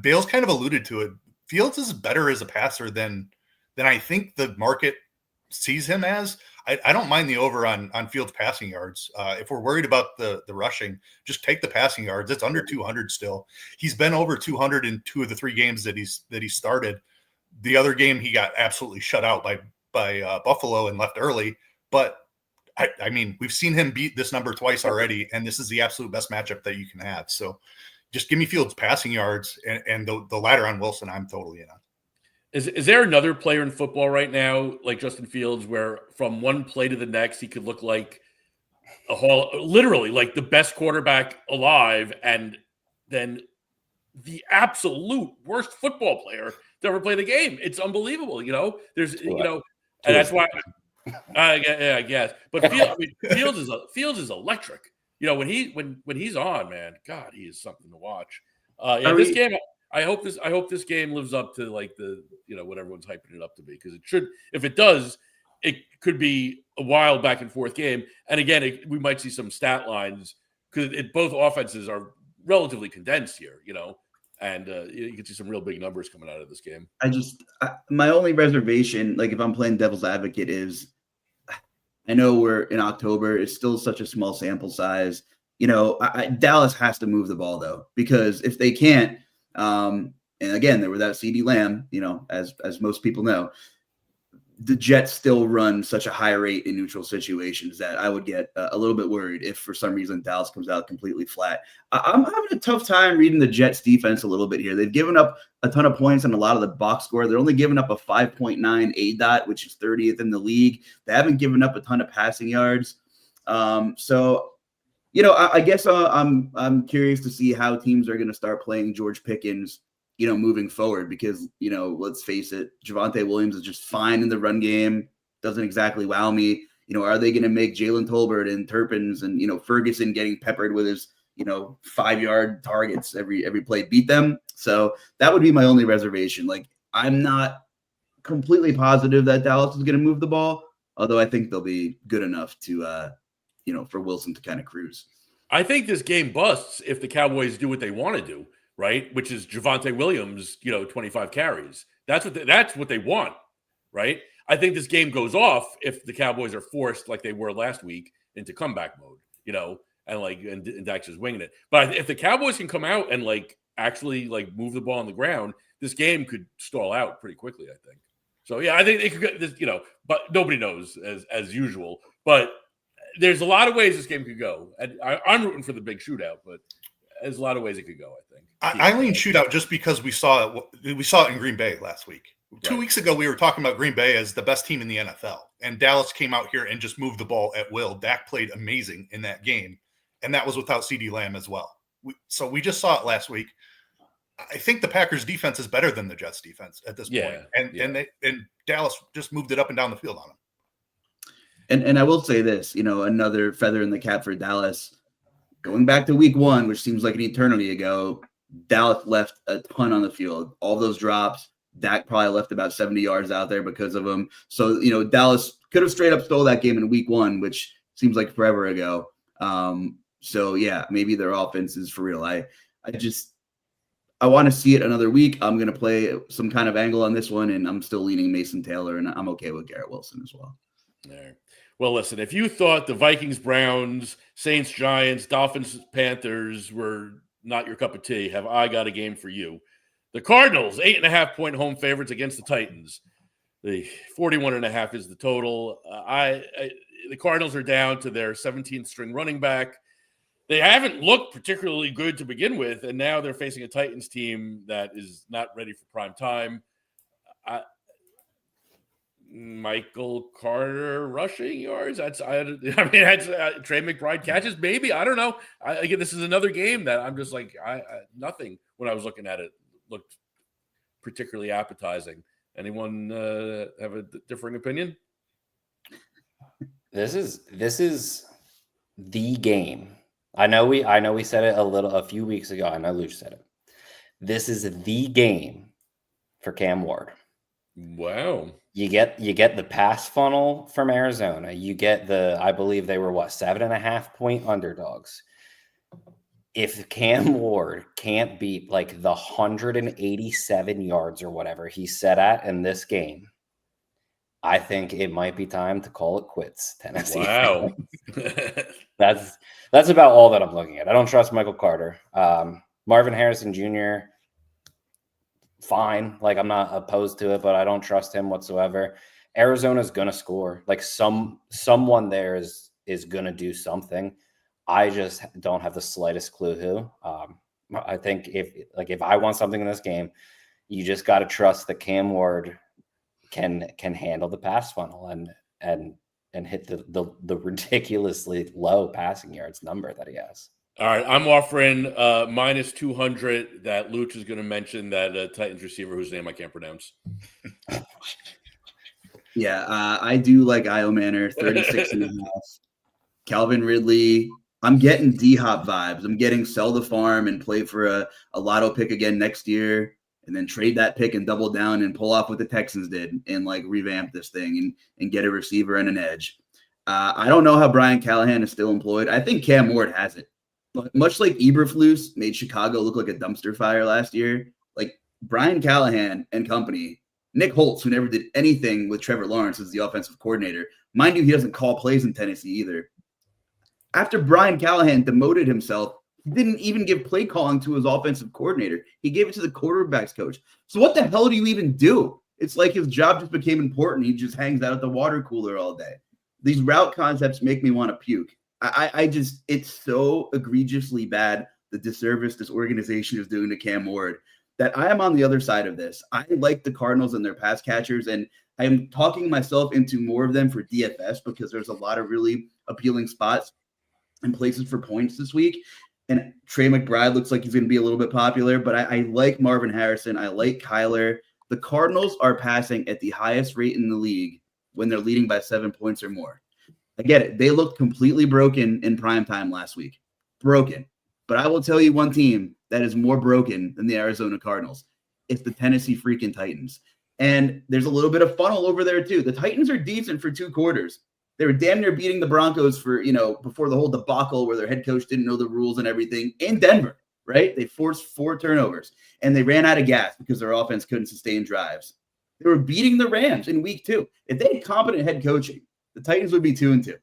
Bale's kind of alluded to it. Fields is better as a passer than I think the market sees him as. I don't mind the over on Fields passing yards. If we're worried about the rushing, just take the passing yards. It's under 200 still. He's been over 200 in 2 of the 3 games that he started. The other game he got absolutely shut out by Buffalo and left early. But I mean, we've seen him beat this number twice already, and this is the absolute best matchup that you can have. So just give me Fields passing yards and the ladder on Wilson, I'm totally in on. Is there another player in football right now, like Justin Fields, where from one play to the next, he could look like literally like the best quarterback alive, and then the absolute worst football player to ever play the game? It's unbelievable. There's, and that's why. I guess, but Fields is electric. When he's on, man, God, he is something to watch. This game, I hope this game lives up to like the what everyone's hyping it up to be, because it should. If it does, it could be a wild back and forth game. And again, we might see some stat lines because both offenses are relatively condensed here. And you can see some real big numbers coming out of this game. My only reservation, like if I'm playing devil's advocate, is I know we're in October. It's still such a small sample size. Dallas has to move the ball though, because if they can't, and again, they were without CeeDee Lamb, as most people know, the Jets still run such a high rate in neutral situations that I would get a little bit worried if for some reason Dallas comes out completely flat. I'm having a tough time reading the Jets defense a little bit here. They've given up a ton of points on a lot of the box score. They're only giving up a 5.9 ADOT, which is 30th in the league. They haven't given up a ton of passing yards. So I guess I'm curious to see how teams are going to start playing George Pickens, moving forward, because, let's face it, Javonte Williams is just fine in the run game. Doesn't exactly wow me. Are they going to make Jalen Tolbert and Turpins and, Ferguson getting peppered with his, 5-yard targets every play beat them? So that would be my only reservation. Like, I'm not completely positive that Dallas is going to move the ball, although I think they'll be good enough to, for Wilson to kind of cruise. I think this game busts if the Cowboys do what they want to do, right? Which is Javonte Williams, 25 carries. That's what they want, right? I think this game goes off if the Cowboys are forced, like they were last week, into comeback mode, and Dak's just winging it. But if the Cowboys can come out and actually move the ball on the ground, this game could stall out pretty quickly, I think. So yeah, I think it could, but nobody knows as usual. But there's a lot of ways this game could go. And I'm rooting for the big shootout, but there's a lot of ways it could go, I think. I lean shootout just because we saw it in Green Bay last week. Right. 2 weeks ago, we were talking about Green Bay as the best team in the NFL, and Dallas came out here and just moved the ball at will. Dak played amazing in that game, and that was without CeeDee Lamb as well. So we just saw it last week. I think the Packers defense is better than the Jets defense at this point. And Dallas just moved it up and down the field on them. And I will say this, another feather in the cap for Dallas. Going back to week 1, which seems like an eternity ago, Dallas left a ton on the field. All those drops, Dak probably left about 70 yards out there because of them. So, Dallas could have straight up stole that game in week 1, which seems like forever ago. So yeah, maybe their offense is for real. I want to see it another week. I'm going to play some kind of angle on this one, and I'm still leaning Mason Taylor, and I'm okay with Garrett Wilson as well. All right. Well, listen, if you thought the Vikings, Browns, Saints, Giants, Dolphins, Panthers were not your cup of tea, have I got a game for you. The Cardinals, 8.5-point home favorites against the Titans. The 41.5 is the total. The Cardinals are down to their 17th string running back. They haven't looked particularly good to begin with, and now they're facing a Titans team that is not ready for prime time. Michael Carter rushing yards. That's Trey McBride catches. Maybe, I don't know. Again, this is another game that I'm just nothing when I was looking at it looked particularly appetizing. Anyone have a differing opinion? This is the game. I know we said it a few weeks ago. I know Luch said it. This is the game for Cam Ward. Wow. You get the pass funnel from Arizona. You get I believe they were 7.5-point underdogs. If Cam Ward can't beat the 187 yards or whatever he set at in this game, I think it might be time to call it quits, Tennessee. Wow. That's about all that I'm looking at. I don't trust Michael Carter. Marvin Harrison Jr., fine. I'm not opposed to it, but I don't trust him whatsoever. Arizona's going to score. Someone there is going to do something. I just don't have the slightest clue who. I think if I want something in this game, you just got to trust that Cam Ward can handle the pass funnel and hit the ridiculously low passing yards number that he has. All right, I'm offering minus 200 that Luch is going to mention that Titans receiver whose name I can't pronounce. Yeah, I do like Io Manor, 36.5. Calvin Ridley. I'm getting D-Hop vibes. I'm getting sell the farm and play for a lotto pick again next year, and then trade that pick and double down and pull off what the Texans did and revamp this thing and get a receiver and an edge. I don't know how Brian Callahan is still employed. I think Cam Ward has it. But much like Eberflus made Chicago look like a dumpster fire last year, Brian Callahan and company, Nick Holtz, who never did anything with Trevor Lawrence as the offensive coordinator. Mind you, he doesn't call plays in Tennessee either. After Brian Callahan demoted himself, he didn't even give play calling to his offensive coordinator. He gave it to the quarterback's coach. So what the hell do you even do? It's like his job just became important. He just hangs out at the water cooler all day. These route concepts make me want to puke. It's so egregiously bad, the disservice this organization is doing to Cam Ward, that I am on the other side of this. I like the Cardinals and their pass catchers, and I am talking myself into more of them for DFS because there's a lot of really appealing spots and places for points this week. And Trey McBride looks like he's going to be a little bit popular, but I like Marvin Harrison. I like Kyler. The Cardinals are passing at the highest rate in the league when they're leading by 7 points or more. I get it. They looked completely broken in primetime last week. Broken. But I will tell you one team that is more broken than the Arizona Cardinals. It's the Tennessee freaking Titans. And there's a little bit of funnel over there too. The Titans are decent for 2 quarters. They were damn near beating the Broncos for, before the whole debacle where their head coach didn't know the rules and everything in Denver, right? They forced 4 turnovers and they ran out of gas because their offense couldn't sustain drives. They were beating the Rams in week 2. If they had competent head coaching, the Titans would be 2-2.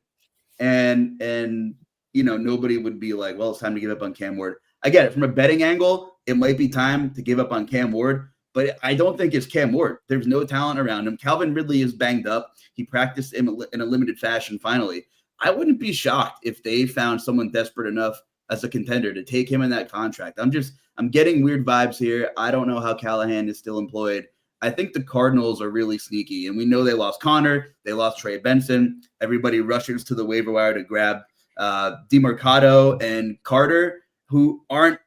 And nobody would be like, well, it's time to give up on Cam Ward. I get it. From a betting angle, it might be time to give up on Cam Ward, but I don't think it's Cam Ward. There's no talent around him. Calvin Ridley is banged up. He practiced in a limited fashion finally. I wouldn't be shocked if they found someone desperate enough as a contender to take him in that contract. I'm getting weird vibes here. I don't know how Callahan is still employed. I think the Cardinals are really sneaky, and we know they lost Connor. They lost Trey Benson. Everybody rushes to the waiver wire to grab DeMarcado and Carter, who aren't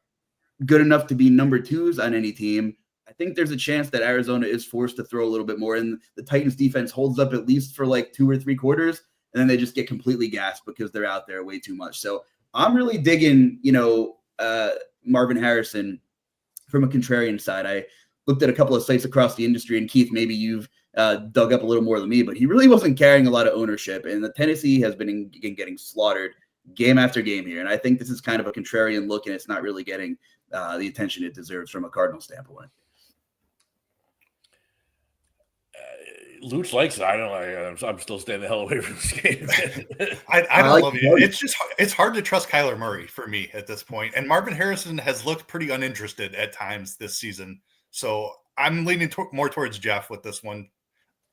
good enough to be number 2s on any team. I think there's a chance that Arizona is forced to throw a little bit more, and the Titans defense holds up at least for like 2 or 3 quarters, and then they just get completely gassed because they're out there way too much. So I'm really digging, Marvin Harrison from a contrarian side. I looked at a couple of sites across the industry, and Keith, maybe you've dug up a little more than me, but he really wasn't carrying a lot of ownership, and the Tennessee has been getting slaughtered game after game here. And I think this is kind of a contrarian look, and it's not really getting the attention it deserves from a Cardinal standpoint. Luch likes it. I don't know. I'm still staying the hell away from this game. I don't love it. It's hard to trust Kyler Murray for me at this point. And Marvin Harrison has looked pretty uninterested at times this season. So I'm leaning more towards Jeff with this one.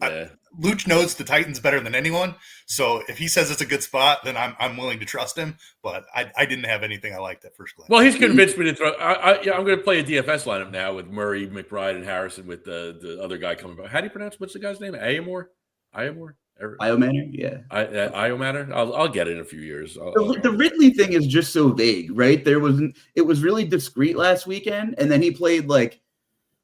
Yeah. Luch knows the Titans better than anyone. So if he says it's a good spot, then I'm willing to trust him. But I didn't have anything I liked at first glance. Well, he's convinced me to throw. I'm going to play a DFS lineup now with Murray, McBride, and Harrison with the other guy coming back. How do you pronounce what's the guy's name? Iomar? Iomanner? Yeah. Iomanner? I'll get it in a few years. The Ridley thing is just so vague, right? It was really discreet last weekend, and then he played like,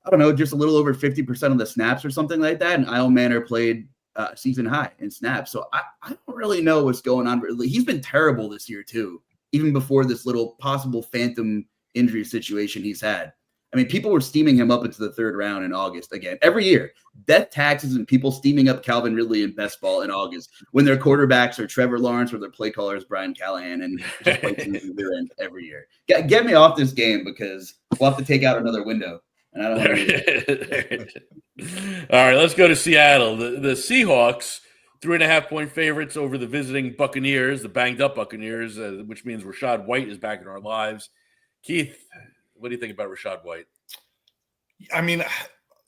I don't know, just a little over 50% of the snaps or something like that. And Iomanner played season high in snaps. So I don't really know what's going on. He's been terrible this year too, even before this little possible phantom injury situation he's had. I mean, people were steaming him up into the 3rd round in August again. Every year, death taxes and people steaming up Calvin Ridley in best ball in August when their quarterbacks are Trevor Lawrence or their play caller is Brian Callahan, and just play teams in their end every year. Get me off this game because we'll have to take out another window. And I don't want to. All right, let's go to Seattle. The Seahawks, 3.5-point favorites over the visiting Buccaneers, the banged-up Buccaneers, which means Rachaad White is back in our lives. Keith, what do you think about Rachaad White? I mean,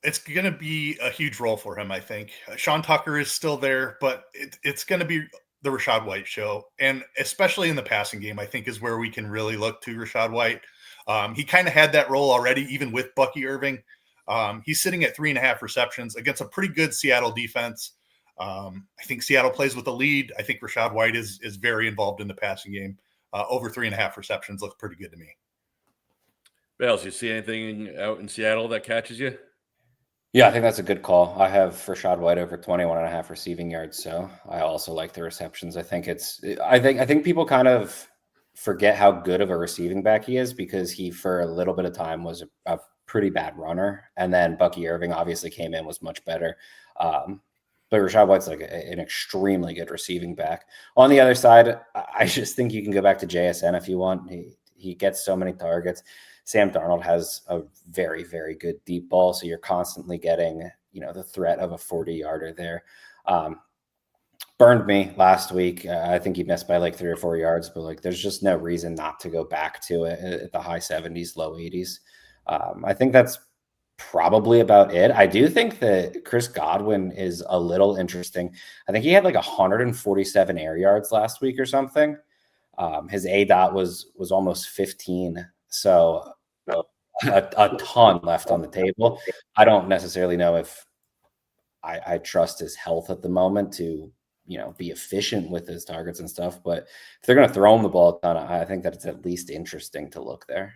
it's going to be a huge role for him, I think. Sean Tucker is still there, but it's going to be the Rachaad White show. And especially in the passing game, I think is where we can really look to Rachaad White. He kind of had that role already, even with Bucky Irving. He's sitting at 3.5 receptions against a pretty good Seattle defense. I think Seattle plays with the lead. I think Rachaad White is very involved in the passing game. Over 3.5 receptions looks pretty good to me. Bales, you see anything out in Seattle that catches you? Yeah, I think that's a good call. I have Rachaad White over 21.5 receiving yards, so I also like the receptions. I think people kind of forget how good of a receiving back he is because he, for a little bit of time, was a pretty bad runner. And then Bucky Irving obviously came in, was much better. But Rachaad White's like an extremely good receiving back. On the other side, I just think you can go back to JSN if you want. He gets so many targets. Sam Darnold has a very, very good deep ball. So you're constantly getting, the threat of a 40-yarder there. Burned me last week. I think he missed by like 3 or 4 yards, but there's just no reason not to go back to it at the high 70s, low 80s. I think that's probably about it. I do think that Chris Godwin is a little interesting. I think he had like 147 air yards last week or something. His ADOT was almost 15. So a ton left on the table. I don't necessarily know if I trust his health at the moment to, be efficient with his targets and stuff. But if they're going to throw him the ball a ton, I think that it's at least interesting to look there.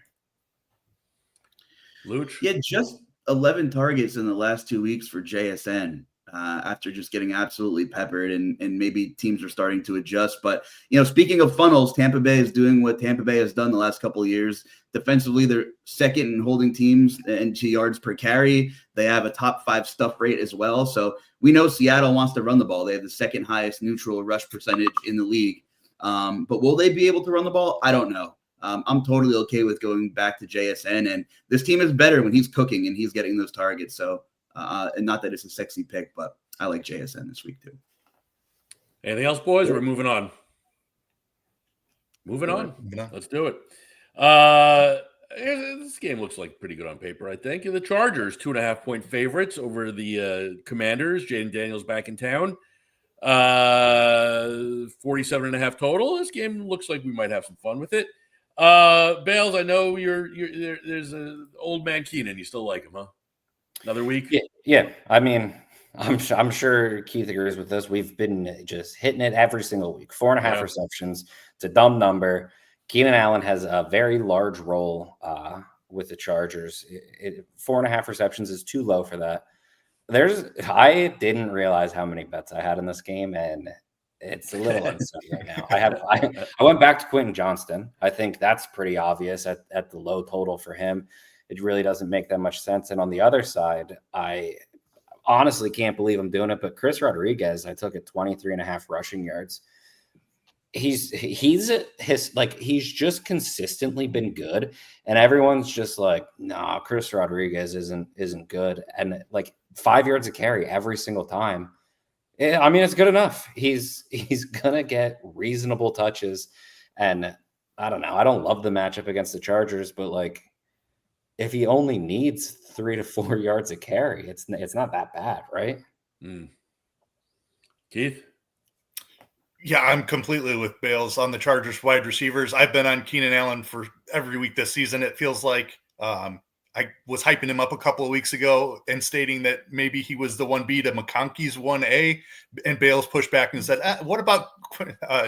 Luch? Yeah, just 11 targets in the last 2 weeks for JSN. after just getting absolutely peppered, and maybe teams are starting to adjust. But, speaking of funnels, Tampa Bay is doing what Tampa Bay has done the last couple of years. Defensively, they're second in holding teams and yards per carry. They have a top 5 stuff rate as well. So we know Seattle wants to run the ball. They have the second highest neutral rush percentage in the league. But will they be able to run the ball? I don't know. I'm totally okay with going back to JSN, and this team is better when he's cooking and he's getting those targets. So, and not that it's a sexy pick, but I like JSN this week too. Anything else, boys? We're moving on. Moving on. Let's do it. This game looks like pretty good on paper, I think. The Chargers, 2.5-point favorites over the Commanders. Jaden Daniels back in town. 47.5 total. This game looks like we might have some fun with it. Bales, I know there's an old man Keenan. You still like him, huh? Another week? Yeah. I mean, I'm sure Keith agrees with this. We've been just hitting it every single week. 4.5 receptions. It's a dumb number. Keenan Allen has a very large role with the Chargers. 4.5 receptions is too low for that. I didn't realize how many bets I had in this game, and it's a little unsettling right now. I went back to Quentin Johnston. I think that's pretty obvious at the low total for him. It really doesn't make that much sense. And on the other side, I honestly can't believe I'm doing it, but Chris Rodriguez, I took at 23.5 rushing yards. He's just consistently been good, and everyone's just like, nah, Chris Rodriguez isn't good, and like 5 yards a carry every single time. I mean, it's good enough. He's gonna get reasonable touches, and I don't know. I don't love the matchup against the Chargers, but like, if he only needs 3 to 4 yards a carry, it's not that bad, right? Keith? Yeah, I'm completely with Bales on the Chargers wide receivers. I've been on Keenan Allen for every week this season. It feels like I was hyping him up a couple of weeks ago and stating that maybe he was the 1B to McConkey's 1A, and Bales pushed back and said, what about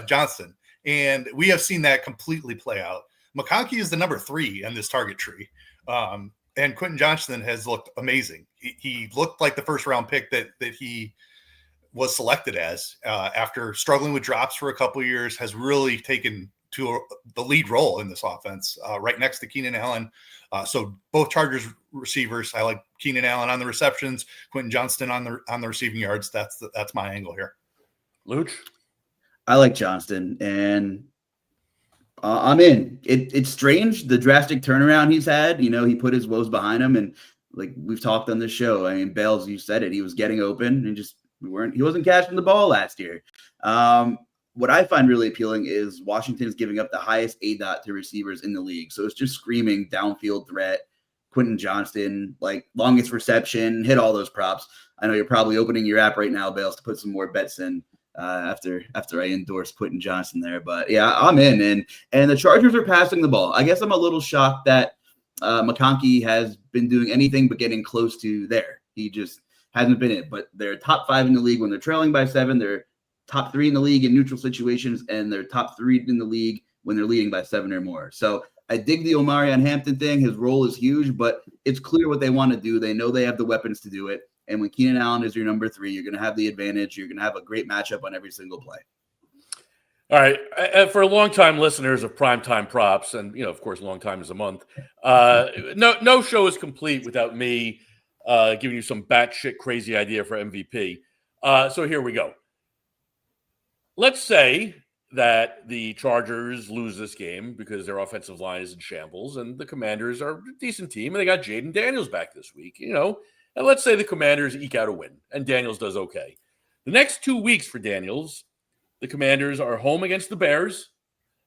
Johnson? And we have seen that completely play out. McConkey is the number 3 in this target tree. And Quentin Johnston has looked amazing. He looked like the first round pick that he was selected as after struggling with drops for a couple of years, has really taken to the lead role in this offense, right next to Keenan Allen. So both Chargers receivers, I like Keenan Allen on the receptions, Quentin Johnston on the receiving yards. That's my angle here. Luch? I like Johnston, and I'm in. It's strange, the drastic turnaround he's had. He put his woes behind him, and like we've talked on this show, I mean, Bales, you said it, he was getting open and just he wasn't catching the ball last year. What I find really appealing is Washington's giving up the highest ADOT to receivers in the league. So it's just screaming downfield threat. Quentin Johnston, like longest reception, hit all those props. I know you're probably opening your app right now, Bales, to put some more bets in after I endorse Quentin Johnston there. But yeah, I'm in. And the Chargers are passing the ball. I guess I'm a little shocked that McConkey has been doing anything but getting close to there. He just hasn't been it. But they're top 5 in the league when they're trailing by 7. They're top 3 in the league in neutral situations, and they're top 3 in the league when they're leading by 7 or more. So I dig the Omarion Hampton thing. His role is huge, but it's clear what they want to do. They know they have the weapons to do it. And when Keenan Allen is your number 3, you're going to have the advantage. You're going to have a great matchup on every single play. All right. For long-time listeners of Primetime Props, and, of course, long time is a month, no show is complete without me giving you some batshit crazy idea for MVP. So here we go. Let's say that the Chargers lose this game because their offensive line is in shambles, and the Commanders are a decent team, and they got Jaden Daniels back this week, and let's say the Commanders eke out a win, and Daniels does okay. The next 2 weeks for Daniels, the Commanders are home against the Bears,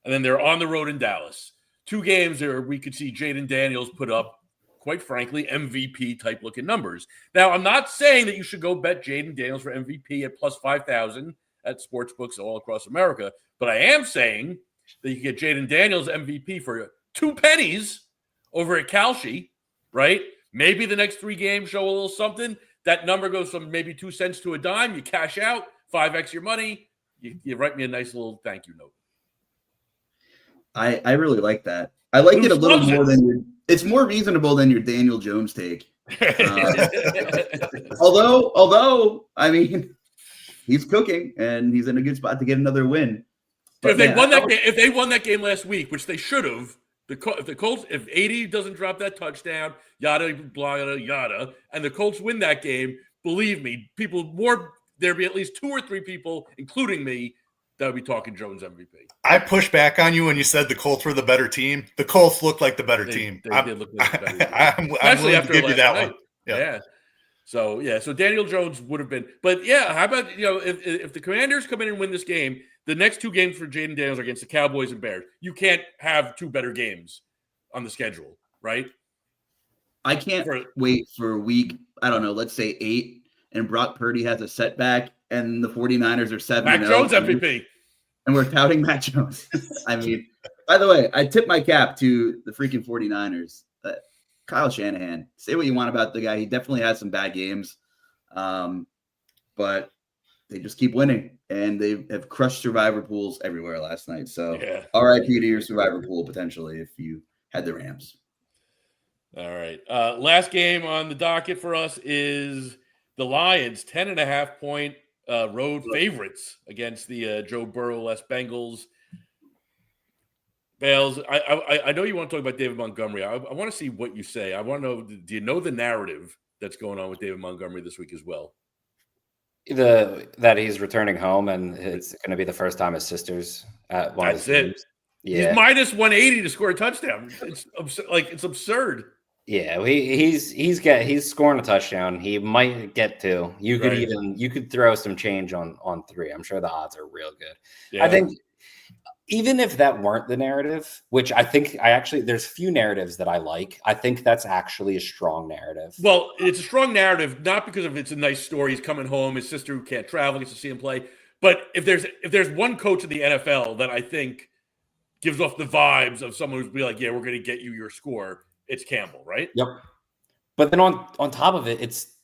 and then they're on the road in Dallas. 2 games where we could see Jaden Daniels put up, quite frankly, MVP-type looking numbers. Now, I'm not saying that you should go bet Jaden Daniels for MVP at plus 5,000 at sportsbooks all across America, but I am saying that you can get Jaden Daniels MVP for 2 pennies over at Kalshi, right? Maybe the next 3 games show a little something. That number goes from maybe 2 cents to a dime. You cash out, 5x your money. You write me a nice little thank you note. I really like that. I like it a little more than it's more reasonable than your Daniel Jones take. Although I mean, he's cooking and he's in a good spot to get another win. But if they man, won that game, if they won that game last week, which they should have, if the Colts, if 80 doesn't drop that touchdown, yada blah yada yada, and the Colts win that game, believe me, there'd be at least 2 or 3 people, including me, that would be talking Jones MVP. I pushed back on you when you said the Colts were the better team. The Colts looked like the better team. They did look like the better team. I'm willing to give you that one. Yeah. So Daniel Jones would have been, but yeah, how about if the Commanders come in and win this game, the next 2 games for Jaden Daniels are against the Cowboys and Bears. You can't have 2 better games on the schedule, right? I can't wait for week, I don't know, let's say 8, and Brock Purdy has a setback, and the 49ers are 7-0. Mac Jones MVP. And we're touting Mac Jones. I mean, by the way, I tip my cap to the freaking 49ers. Kyle Shanahan, say what you want about the guy. He definitely has some bad games, but they just keep winning, and they have crushed survivor pools everywhere last night. So RIP to your survivor pool, potentially, if you had the Rams. All right. Last game on the docket for us is the Lions, 10.5-point road favorites against the Joe Burrow-less Bengals. Bales, I know you want to talk about David Montgomery. I want to see what you say. I want to know, do you know the narrative that's going on with David Montgomery this week as well? That he's returning home and it's going to be the first time his sister's at one of his games. Yeah. He's minus 180 to score a touchdown. It's absurd. Yeah, he's scoring a touchdown. He might get 2. You could throw some change on 3. I'm sure the odds are real good. Yeah. I think even if that weren't the narrative, which there's few narratives that I like. I think that's actually a strong narrative. Well, it's a strong narrative, not because of it's a nice story. He's coming home, his sister who can't travel gets to see him play. But if there's one coach in the NFL that I think gives off the vibes of someone who's be like, yeah, we're going to get you your score, it's Campbell, right? Yep. But then on top of it, it's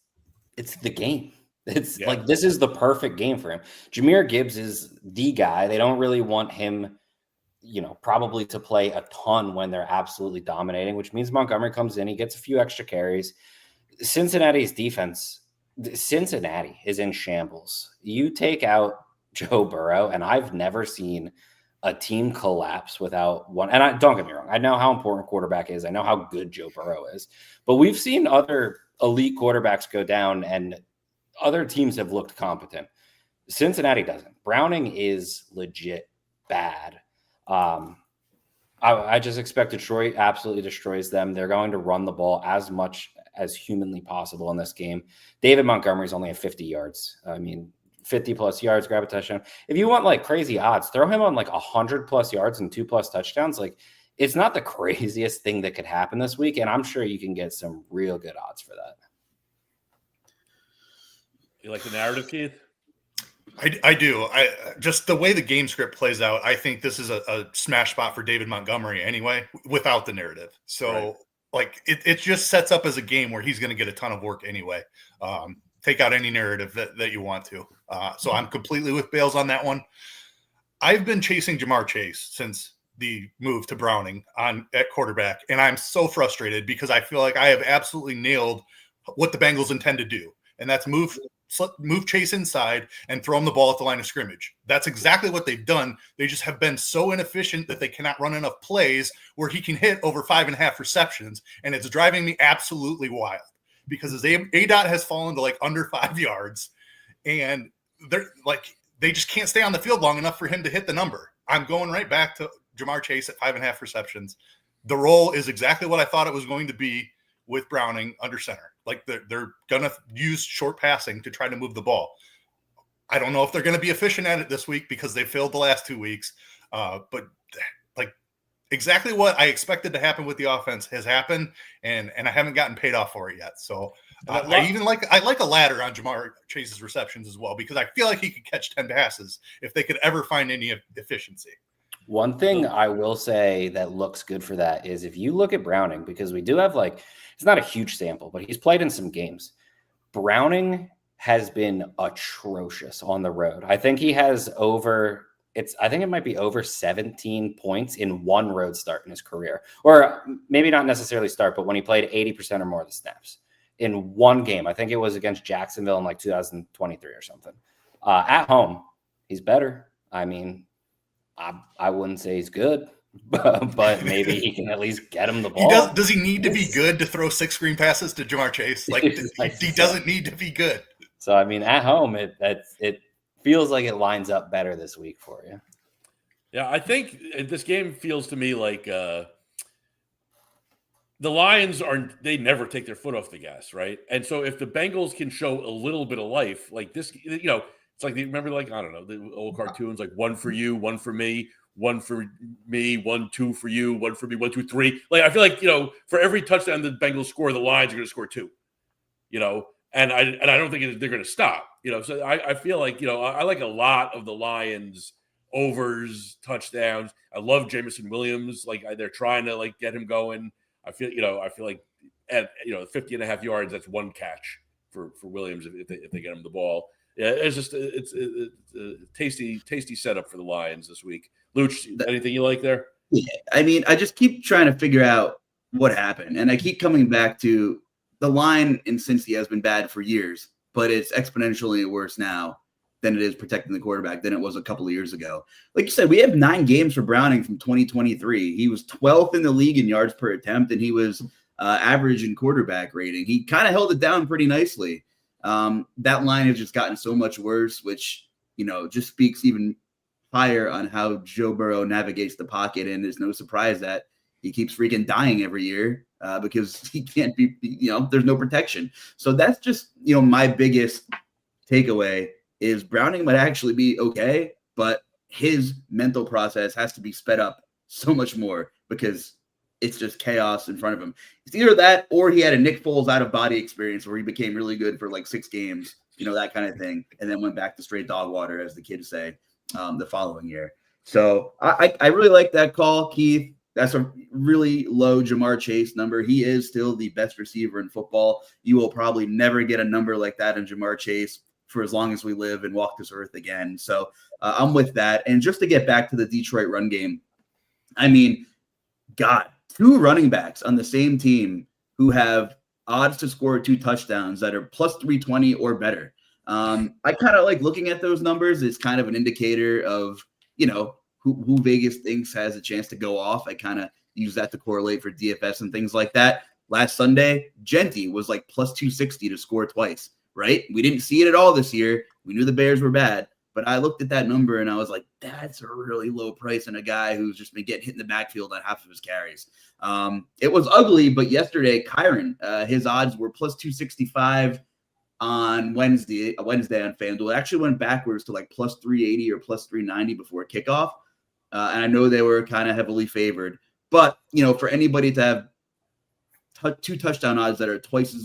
the game. It's like this is the perfect game for him. Jahmyr Gibbs is the guy. They don't really want him, probably to play a ton when they're absolutely dominating, which means Montgomery comes in, he gets a few extra carries. Cincinnati's defense, Cincinnati is in shambles. You take out Joe Burrow, and I've never seen a team collapse without one. And don't get me wrong, I know how important quarterback is. I know how good Joe Burrow is, but we've seen other elite quarterbacks go down and other teams have looked competent. Cincinnati doesn't. Browning is legit bad. I just expect Detroit absolutely destroys them. They're going to run the ball as much as humanly possible in this game. David Montgomery's only at 50 yards. I mean, 50 plus yards, grab a touchdown. If you want like crazy odds, throw him on like 100 plus yards and 2+ touchdowns. Like, it's not the craziest thing that could happen this week. And I'm sure you can get some real good odds for that. You like the narrative, Keith? I do. Just the way the game script plays out, I think this is a smash spot for David Montgomery anyway, without the narrative. So it just sets up as a game where he's going to get a ton of work anyway. Take out any narrative that you want to. So I'm completely with Bales on that one. I've been chasing Jamar Chase since the move to Browning at quarterback, and I'm so frustrated because I feel like I have absolutely nailed what the Bengals intend to do, and that's move Chase inside and throw him the ball at the line of scrimmage. That's exactly what they've done. They just have been so inefficient that they cannot run enough plays where he can hit over 5.5 receptions, and it's driving me absolutely wild because his ADOT has fallen to like under 5 yards, and they just can't stay on the field long enough for him to hit the number. I'm going right back to Jamar Chase at 5.5 receptions. The role is exactly what I thought it was going to be with Browning under center. Like they're going to use short passing to try to move the ball. I don't know if they're going to be efficient at it this week because they failed the last 2 weeks. But like exactly what I expected to happen with the offense has happened, and I haven't gotten paid off for it yet. So I like a ladder on Jamar Chase's receptions as well, because I feel like he could catch 10 passes if they could ever find any efficiency. One thing I will say that looks good for that is if you look at Browning, because we do have it's not a huge sample, but he's played in some games. Browning has been atrocious on the road. I think he has I think it might be over 17 points in one road start in his career, or maybe not necessarily start, but when he played 80% or more of the snaps. in one game. I think it was against Jacksonville in like 2023 or something. At home, he's better. I mean, I wouldn't say he's good, but maybe he can at least get him the ball. Does he need to be good to throw 6 screen passes to Jamar Chase? Like he doesn't need to be good. So I mean, at home, it feels like it lines up better this week for you. Yeah, I think this game feels to me like the Lions they never take their foot off the gas, right? And so if the Bengals can show a little bit of life, like this, it's like, remember, like, I don't know, the old cartoons, like 1 for you, 1 for me, 1 for me, 1, 2 for you, 1 for me, 1, 2, 3. Like, I feel like, for every touchdown the Bengals score, the Lions are going to score 2, and I don't think they're going to stop, So I feel like, I like a lot of the Lions overs, touchdowns. I love Jameson Williams. Like, they're trying to like get him going. I feel like at 50.5 yards, that's 1 catch for Williams if they get him the ball. Yeah, it's a tasty setup for the Lions this week. Luch, anything you like there? Yeah, I mean, I just keep trying to figure out what happened, and I keep coming back to the line in Cincy has been bad for years, but it's exponentially worse now than it is protecting the quarterback than it was a couple of years ago. Like you said, we have 9 games for Browning from 2023. He was 12th in the league in yards per attempt, and he was average in quarterback rating. He kind of held it down pretty nicely. That line has just gotten so much worse, which, just speaks even higher on how Joe Burrow navigates the pocket. And there's no surprise that he keeps freaking dying every year because he can't be, there's no protection. So that's just, my biggest takeaway is Browning might actually be okay, but his mental process has to be sped up so much more because it's just chaos in front of him. It's either that or he had a Nick Foles out of body experience where he became really good for like 6 games, that kind of thing, and then went back to straight dog water, as the kids say, the following year. So I really like that call, Keith. That's a really low Jamar Chase number. He is still the best receiver in football. You will probably never get a number like that in Jamar Chase for as long as we live and walk this earth again. So I'm with that. And just to get back to the Detroit run game, I mean, God, 2 running backs on the same team who have odds to score 2 touchdowns that are plus 320 or better. I kind of like looking at those numbers. It's kind of an indicator of, who Vegas thinks has a chance to go off. I kind of use that to correlate for DFS and things like that. Last Sunday, Genty was like plus 260 to score twice, right? We didn't see it at all this year. We knew the Bears were bad. But I looked at that number and I was like, that's a really low price on a guy who's just been getting hit in the backfield on half of his carries. It was ugly, but yesterday, Kyron, his odds were plus 265 on Wednesday on FanDuel. It actually went backwards to like plus 380 or plus 390 before kickoff. And I know they were kind of heavily favored. But, for anybody to have 2 touchdown odds that are twice,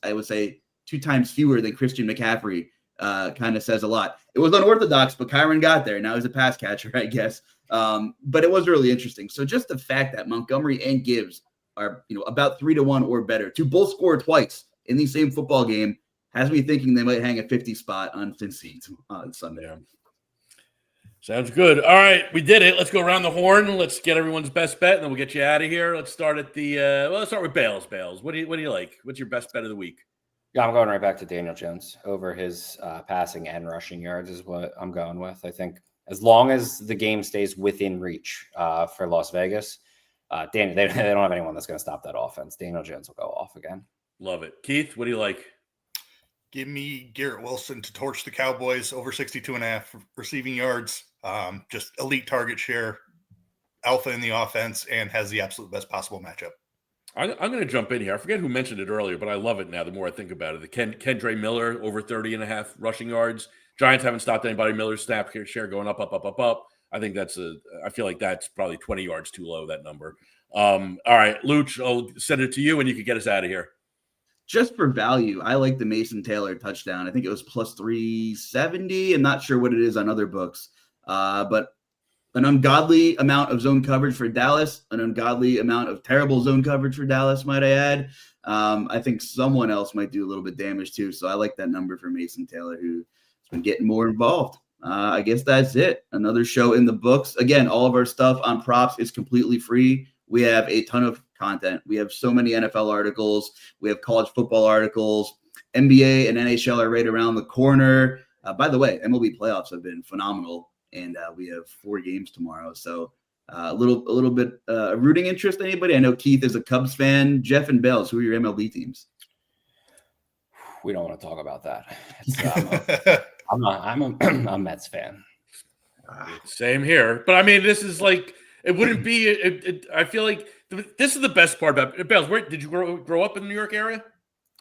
I would say, 2 times fewer than Christian McCaffrey, kind of says a lot. It was unorthodox, but Kyron got there. Now he's a pass catcher, I guess. But it was really interesting. So just the fact that Montgomery and Gibbs are, about 3-1 or better to both score twice in the same football game has me thinking they might hang a 50 spot on Cincy on Sunday. Yeah. Sounds good. All right, we did it. Let's go around the horn. Let's get everyone's best bet, and then we'll get you out of here. Let's start at let's start with Bales. Bales, what do you like? What's your best bet of the week? Yeah, I'm going right back to Daniel Jones over his passing and rushing yards is what I'm going with. I think as long as the game stays within reach for Las Vegas, they don't have anyone that's going to stop that offense. Daniel Jones will go off again. Love it. Keith, what do you like? Give me Garrett Wilson to torch the Cowboys over 62.5 receiving yards. Just elite target share, alpha in the offense, and has the absolute best possible matchup. I'm going to jump in here. I forget who mentioned it earlier, but I love it now the more I think about it. The Kendre Miller over 30.5 rushing yards. Giants haven't stopped anybody. Miller's snap share going up. I think I feel like that's probably 20 yards too low, that number. All right, Luch, I'll send it to you and you can get us out of here. Just for value, I like the Mason Taylor touchdown. I think it was plus 370. I'm not sure what it is on other books, but an ungodly amount of zone coverage for Dallas, an ungodly amount of terrible zone coverage for Dallas, might I add. I think someone else might do a little bit damage too. So I like that number for Mason Taylor, who's been getting more involved. I guess that's it. Another show in the books. Again, all of our stuff on props is completely free. We have a ton of content. We have so many NFL articles. We have college football articles. NBA and NHL are right around the corner. By the way, MLB playoffs have been phenomenal, and we have 4 games tomorrow. So a little bit rooting interest. Anybody? I know Keith is a Cubs fan. Jeff and Bales, who are your MLB teams? We don't want to talk about that. I'm a Mets fan. Same here. But I mean, this is like, it wouldn't be, I feel like this is the best part about it. Bells, where did you grow up in the New York area?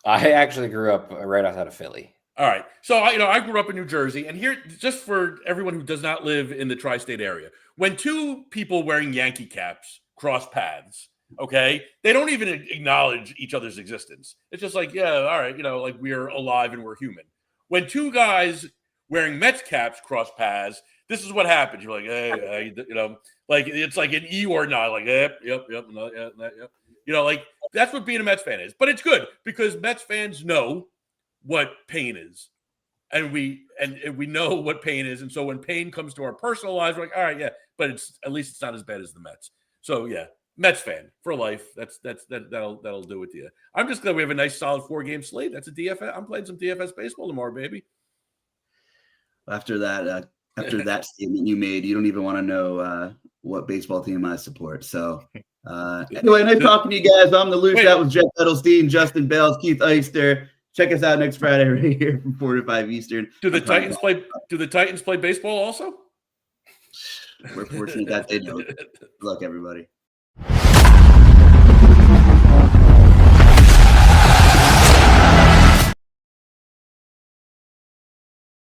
I actually grew up right outside of Philly. All right. So, I grew up in New Jersey, and here, just for everyone who does not live in the tri-state area, when 2 people wearing Yankee caps cross paths, okay, they don't even acknowledge each other's existence. It's just like, yeah, all right, like we're alive and we're human. When 2 guys wearing Mets caps cross paths, this is what happens. You're like, hey, like it's like an Eeyore nod, like, yep, no, yep. Like that's what being a Mets fan is. But it's good because Mets fans know what pain is, and we know what pain is. And so when pain comes to our personal lives, we're like, all right, yeah, but at least it's not as bad as the Mets. So yeah, Mets fan for life. That'll do it to you. I'm just glad we have a nice solid 4-game slate. That's a DFS. I'm playing some DFS baseball tomorrow, baby. After that statement you made, you don't even want to know what baseball team I support. So anyway, nice talking to you guys. I'm the Loose Out with Jeff Edelstein, Justin Bales, Keith Eister. Check us out next Friday right here from 4 to 5 Eastern. Do the Titans play baseball also? We're fortunate that they don't. Good luck, everybody.